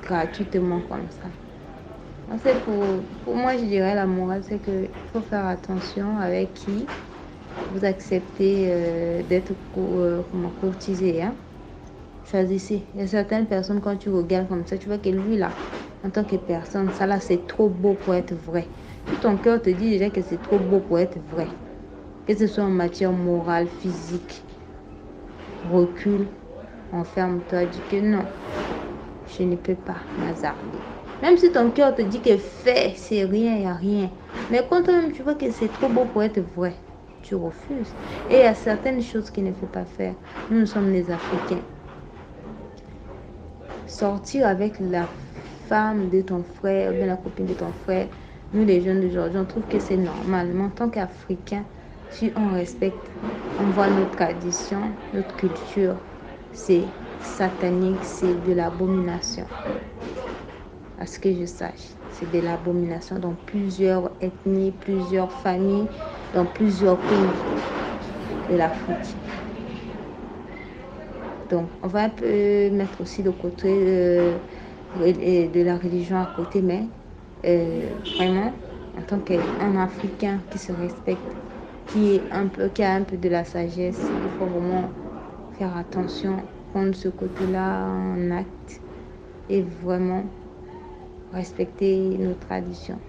gratuitement comme ça. Donc, c'est pour moi, je dirais la morale, c'est qu'il faut faire attention avec qui vous acceptez d'être courtisé. Hein? Choisissez. Il y a certaines personnes, quand tu regardes comme ça, tu vois que lui là, en tant que personne, ça là, c'est trop beau pour être vrai. Tout ton cœur te dit déjà que c'est trop beau pour être vrai. Que ce soit en matière morale, physique, recule, enferme-toi, dis que non, je ne peux pas m'hasarder. Même si ton cœur te dit que fait, c'est rien, il n'y a rien. Mais quand toi-même tu vois que c'est trop beau pour être vrai, tu refuses. Et il y a certaines choses qu'il ne faut pas faire. Nous sommes les Africains. Sortir avec la femme de ton frère ou bien la copine de ton frère, nous les jeunes d'aujourd'hui, on trouve que c'est normal. Mais en tant qu'Africains, si on respecte, on voit nos traditions, notre culture, c'est satanique, c'est de l'abomination. À ce que je sache, c'est de l'abomination dans plusieurs ethnies, plusieurs familles, dans plusieurs pays de l'Afrique. Donc, on va un peu mettre aussi le côté de la religion à côté, mais vraiment, en tant qu'un Africain qui se respecte, qui a un peu de la sagesse, il faut vraiment faire attention, prendre ce côté-là en acte et vraiment respecter nos traditions.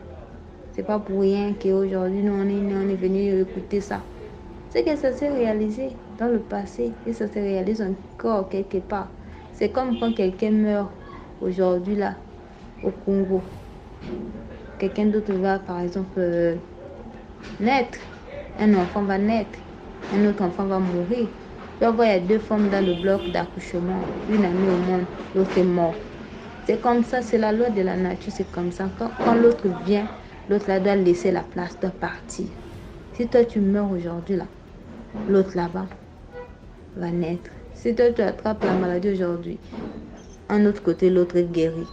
C'est pas pour rien qu'aujourd'hui, nous, on est venu écouter ça. C'est que ça s'est réalisé dans le passé et ça se réalise encore quelque part. C'est comme quand quelqu'un meurt aujourd'hui là, au Congo. Quelqu'un d'autre va, par exemple, naître. Un enfant va naître. Un autre enfant va mourir. Tu vas voir, il y a 2 femmes dans le bloc d'accouchement. Une a mis au monde, l'autre est morte. C'est comme ça, c'est la loi de la nature, c'est comme ça. Quand l'autre vient, l'autre là doit laisser la place, doit partir. Si toi tu meurs aujourd'hui là, l'autre là-bas va naître. Si toi tu attrapes la maladie aujourd'hui, un autre côté, l'autre est guéri.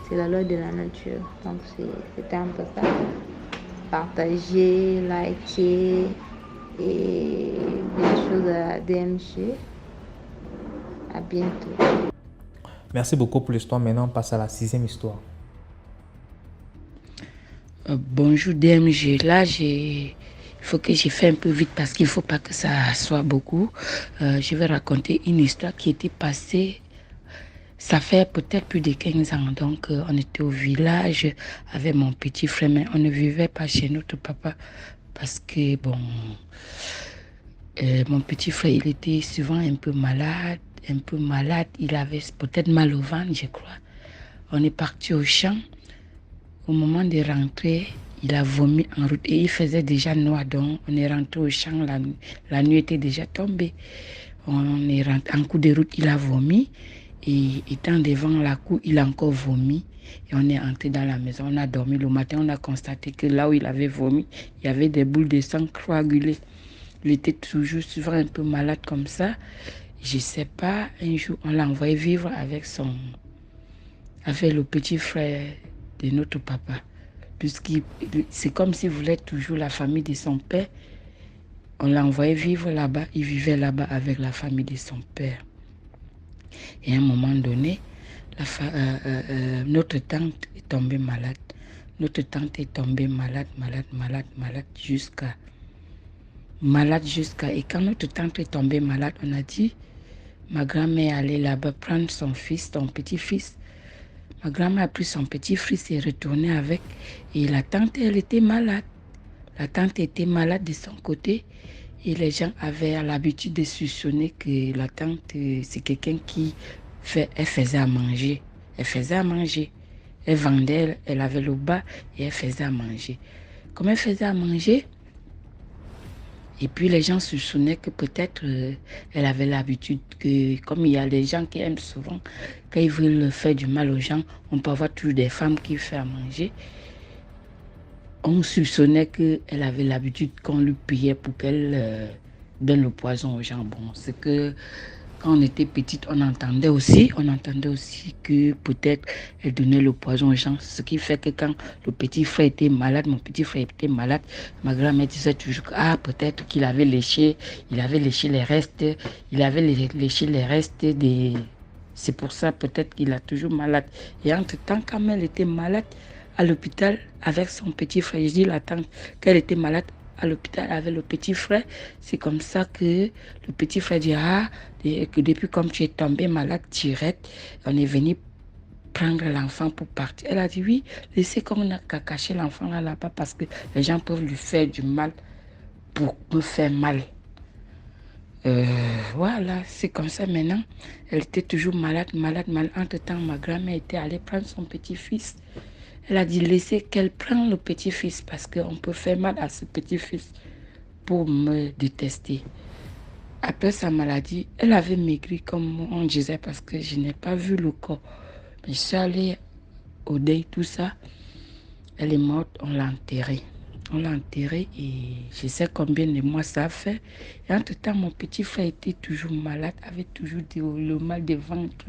C'est la loi de la nature. Donc c'était un peu ça. Partager, liker et bien sûr à DMG. À bientôt. Merci beaucoup pour l'histoire. Maintenant, on passe à la 6e histoire. Bonjour DMG. Là, il faut que je fasse un peu vite parce qu'il ne faut pas que ça soit beaucoup. Je vais raconter une histoire qui était passée. Ça fait peut-être plus de 15 ans. Donc, on était au village avec mon petit frère, mais on ne vivait pas chez notre papa parce que, bon, mon petit frère, il était souvent un peu malade. Il avait peut-être mal au ventre, je crois. On est parti au champ. Au moment de rentrer, il a vomi en route et il faisait déjà noir. Donc, on est rentré au champ, la nuit était déjà tombée. On est rentré en cours de route, il a vomi. Et étant devant la cour, il a encore vomi. Et on est entré dans la maison, on a dormi. Le matin, on a constaté que là où il avait vomi, il y avait des boules de sang coagulées. Il était toujours souvent un peu malade comme ça. Je ne sais pas, un jour, on l'a envoyé vivre avec le petit frère de notre papa. Puisque c'est comme s'il voulait toujours la famille de son père. On l'a envoyé vivre là-bas. Il vivait là-bas avec la famille de son père. Et à un moment donné, notre tante est tombée malade. Notre tante est tombée malade jusqu'à... Et quand notre tante est tombée malade, on a dit, ma grand-mère allait là-bas prendre son petit-fils. Ma grand-mère a pris son petit-fils et est retournée avec. Et la tante, elle était malade. La tante était malade de son côté. Et les gens avaient l'habitude de soupçonner que la tante, c'est quelqu'un qui faisait à manger. Elle faisait à manger. Elle vendait, elle avait le bas et elle faisait à manger. Comme elle faisait à manger, Et puis les gens se souvenaient que peut-être elle avait l'habitude que, comme il y a des gens qui aiment souvent, quand ils veulent faire du mal aux gens, on peut avoir toujours des femmes qui font à manger. On soupçonnait qu'elle avait l'habitude qu'on lui payait pour qu'elle donne le poison aux gens. Bon, c'est que quand on était petite, on entendait aussi que peut-être elle donnait le poison aux gens. Ce qui fait que quand le petit frère était malade, mon petit frère était malade, ma grand-mère disait toujours que peut-être qu'il avait léché, les restes, léché les restes des... C'est pour ça peut-être qu'il a toujours malade. Et entre-temps, quand elle était malade à l'hôpital avec son petit frère, je dis la tante qu'elle était malade à l'hôpital avec le petit frère, c'est comme ça que le petit frère dit que depuis comme tu es tombé malade direct, on est venu prendre l'enfant pour partir. Elle a dit oui, laissez qu'on a qu'à cacher l'enfant là-bas parce que les gens peuvent lui faire du mal pour me faire mal. Voilà, c'est comme ça maintenant. Elle était toujours malade. Entre-temps, ma grand-mère était allée prendre son petit-fils. Elle a dit laissez qu'elle prenne le petit-fils parce qu'on peut faire mal à ce petit-fils pour me détester. Après sa maladie, elle avait maigri comme on disait parce que je n'ai pas vu le corps. Mais je suis allée au deuil, tout ça. Elle est morte, on l'a enterrée. Et je sais combien de mois ça a fait. Et entre-temps, mon petit frère était toujours malade, avait toujours le mal de ventre.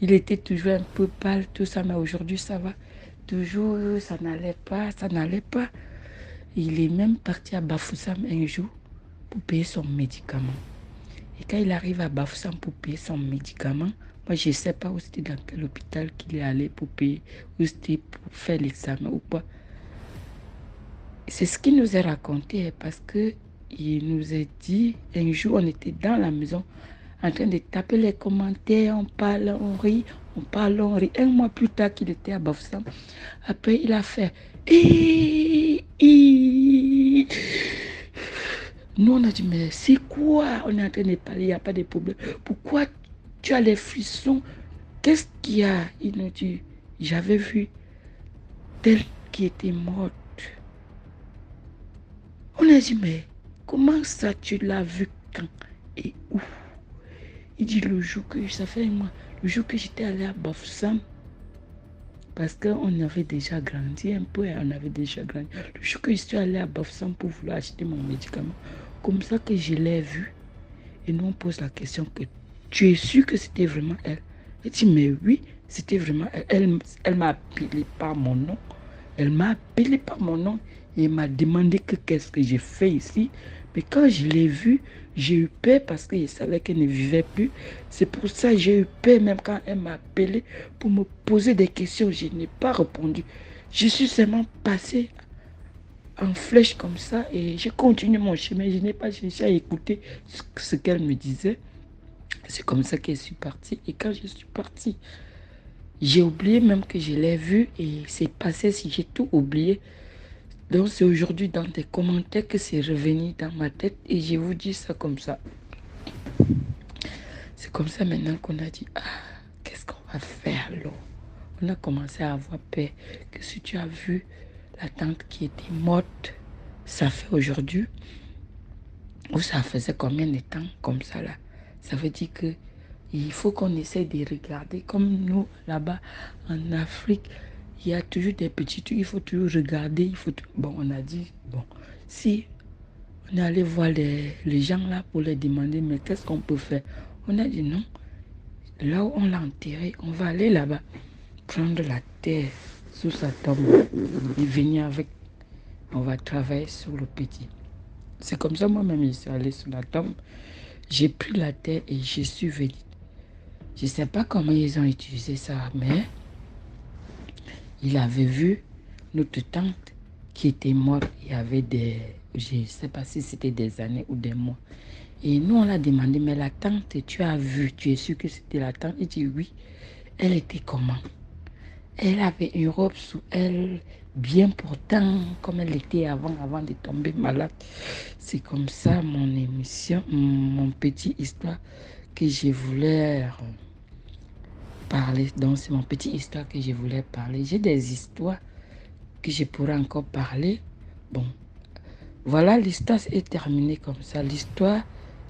Il était toujours un peu pâle, tout ça, mais aujourd'hui ça va. Toujours, ça n'allait pas. Il est même parti à Bafoussam un jour pour payer son médicament. Et quand il arrive à Bafoussam pour payer son médicament, moi je ne sais pas où c'était, dans quel hôpital qu'il est allé pour payer, où c'était pour faire l'examen ou quoi. C'est ce qu'il nous a raconté parce qu'il nous a dit, un jour on était dans la maison en train de taper les commentaires, on parle, on rit. Un mois plus tard qu'il était à Bafoussam, après il a fait Nous on a dit mais c'est quoi? On est en train de parler, il n'y a pas de problème. Pourquoi tu as les frissons? Qu'est-ce qu'il y a? Il nous dit j'avais vu telle qui était morte. On a dit, mais comment ça tu l'as vu quand et où? Il dit le jour que, ça fait un mois, le jour que j'étais allé à Bafoussam, parce qu'on avait déjà grandi un peu, le jour que je suis allé à Bafoussam pour vouloir acheter mon médicament, comme ça que je l'ai vu, et nous on pose la question que tu es sûr que c'était vraiment elle? Il dit, mais oui, c'était vraiment elle. Elle m'a appelé par mon nom. Et m'a demandé qu'est-ce que j'ai fait ici. Mais quand je l'ai vue, j'ai eu peur parce que je savais qu'elle ne vivait plus. C'est pour ça que j'ai eu peur même quand elle m'a appelé pour me poser des questions. Je n'ai pas répondu. Je suis seulement passée en flèche comme ça et j'ai continué mon chemin. Je n'ai pas cherché à écouter ce qu'elle me disait. C'est comme ça que je suis partie. Et quand je suis partie, j'ai oublié même que je l'ai vue et c'est passé si j'ai tout oublié. Donc c'est aujourd'hui dans des commentaires que c'est revenu dans ma tête et je vous dis ça comme ça. C'est comme ça maintenant qu'on a dit, qu'est-ce qu'on va faire là? On a commencé à avoir peur que si tu as vu la tante qui était morte, ça fait aujourd'hui, ou ça faisait combien de temps comme ça là? Ça veut dire que il faut qu'on essaie de regarder comme nous là-bas en Afrique. Il y a toujours des petits trucs, il faut toujours regarder. Bon, on a dit, si on est allé voir les gens là pour leur demander, mais qu'est-ce qu'on peut faire? On a dit non. Là où on l'a enterré, on va aller là-bas, prendre la terre sous sa tombe et venir avec. On va travailler sur le petit. C'est comme ça, moi-même, je suis allé sur la tombe. J'ai pris la terre et je suis venu. Je ne sais pas comment ils ont utilisé ça, mais il avait vu notre tante qui était morte. Il y avait je ne sais pas si c'était des années ou des mois. Et nous, on l'a demandé, mais la tante, tu as vu, tu es sûr que c'était la tante? Il dit oui. Elle était comment? Elle avait une robe sous elle, bien portante, comme elle était avant de tomber malade. C'est comme ça mon émission, mon petit histoire que je voulais parler. Donc c'est mon petit histoire que je voulais parler. J'ai des histoires que je pourrais encore parler. Bon, Voilà, l'histoire est terminée comme ça. L'histoire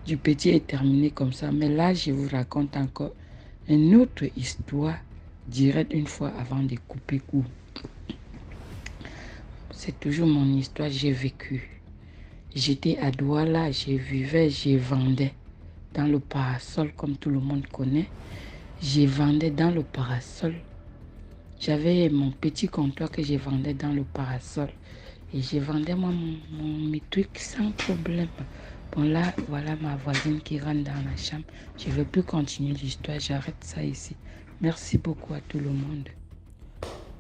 du petit est terminée comme ça. Mais là, je vous raconte encore une autre histoire, directe une fois avant de couper court. C'est toujours mon histoire, j'ai vécu. J'étais à Douala, je vivais, je vendais dans le parasol, comme tout le monde connaît. Je vendais dans le parasol. J'avais mon petit comptoir que je vendais dans le parasol. Et je vendais moi mes trucs sans problème. Bon là, voilà ma voisine qui rentre dans la chambre. Je ne veux plus continuer l'histoire, j'arrête ça ici. Merci beaucoup à tout le monde.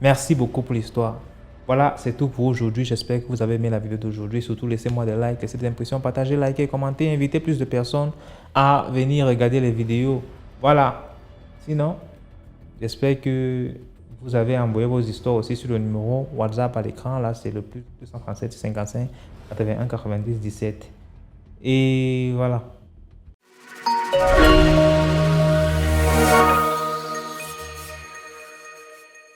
Merci beaucoup pour l'histoire. Voilà, c'est tout pour aujourd'hui. J'espère que vous avez aimé la vidéo d'aujourd'hui. Surtout, laissez-moi des likes, laissez des impressions, partagez, likez, commentez, invitez plus de personnes à venir regarder les vidéos. Voilà. Sinon, j'espère que vous avez envoyé vos histoires aussi sur le numéro WhatsApp à l'écran. Là, c'est le plus 237 55 81 90 17. Et voilà.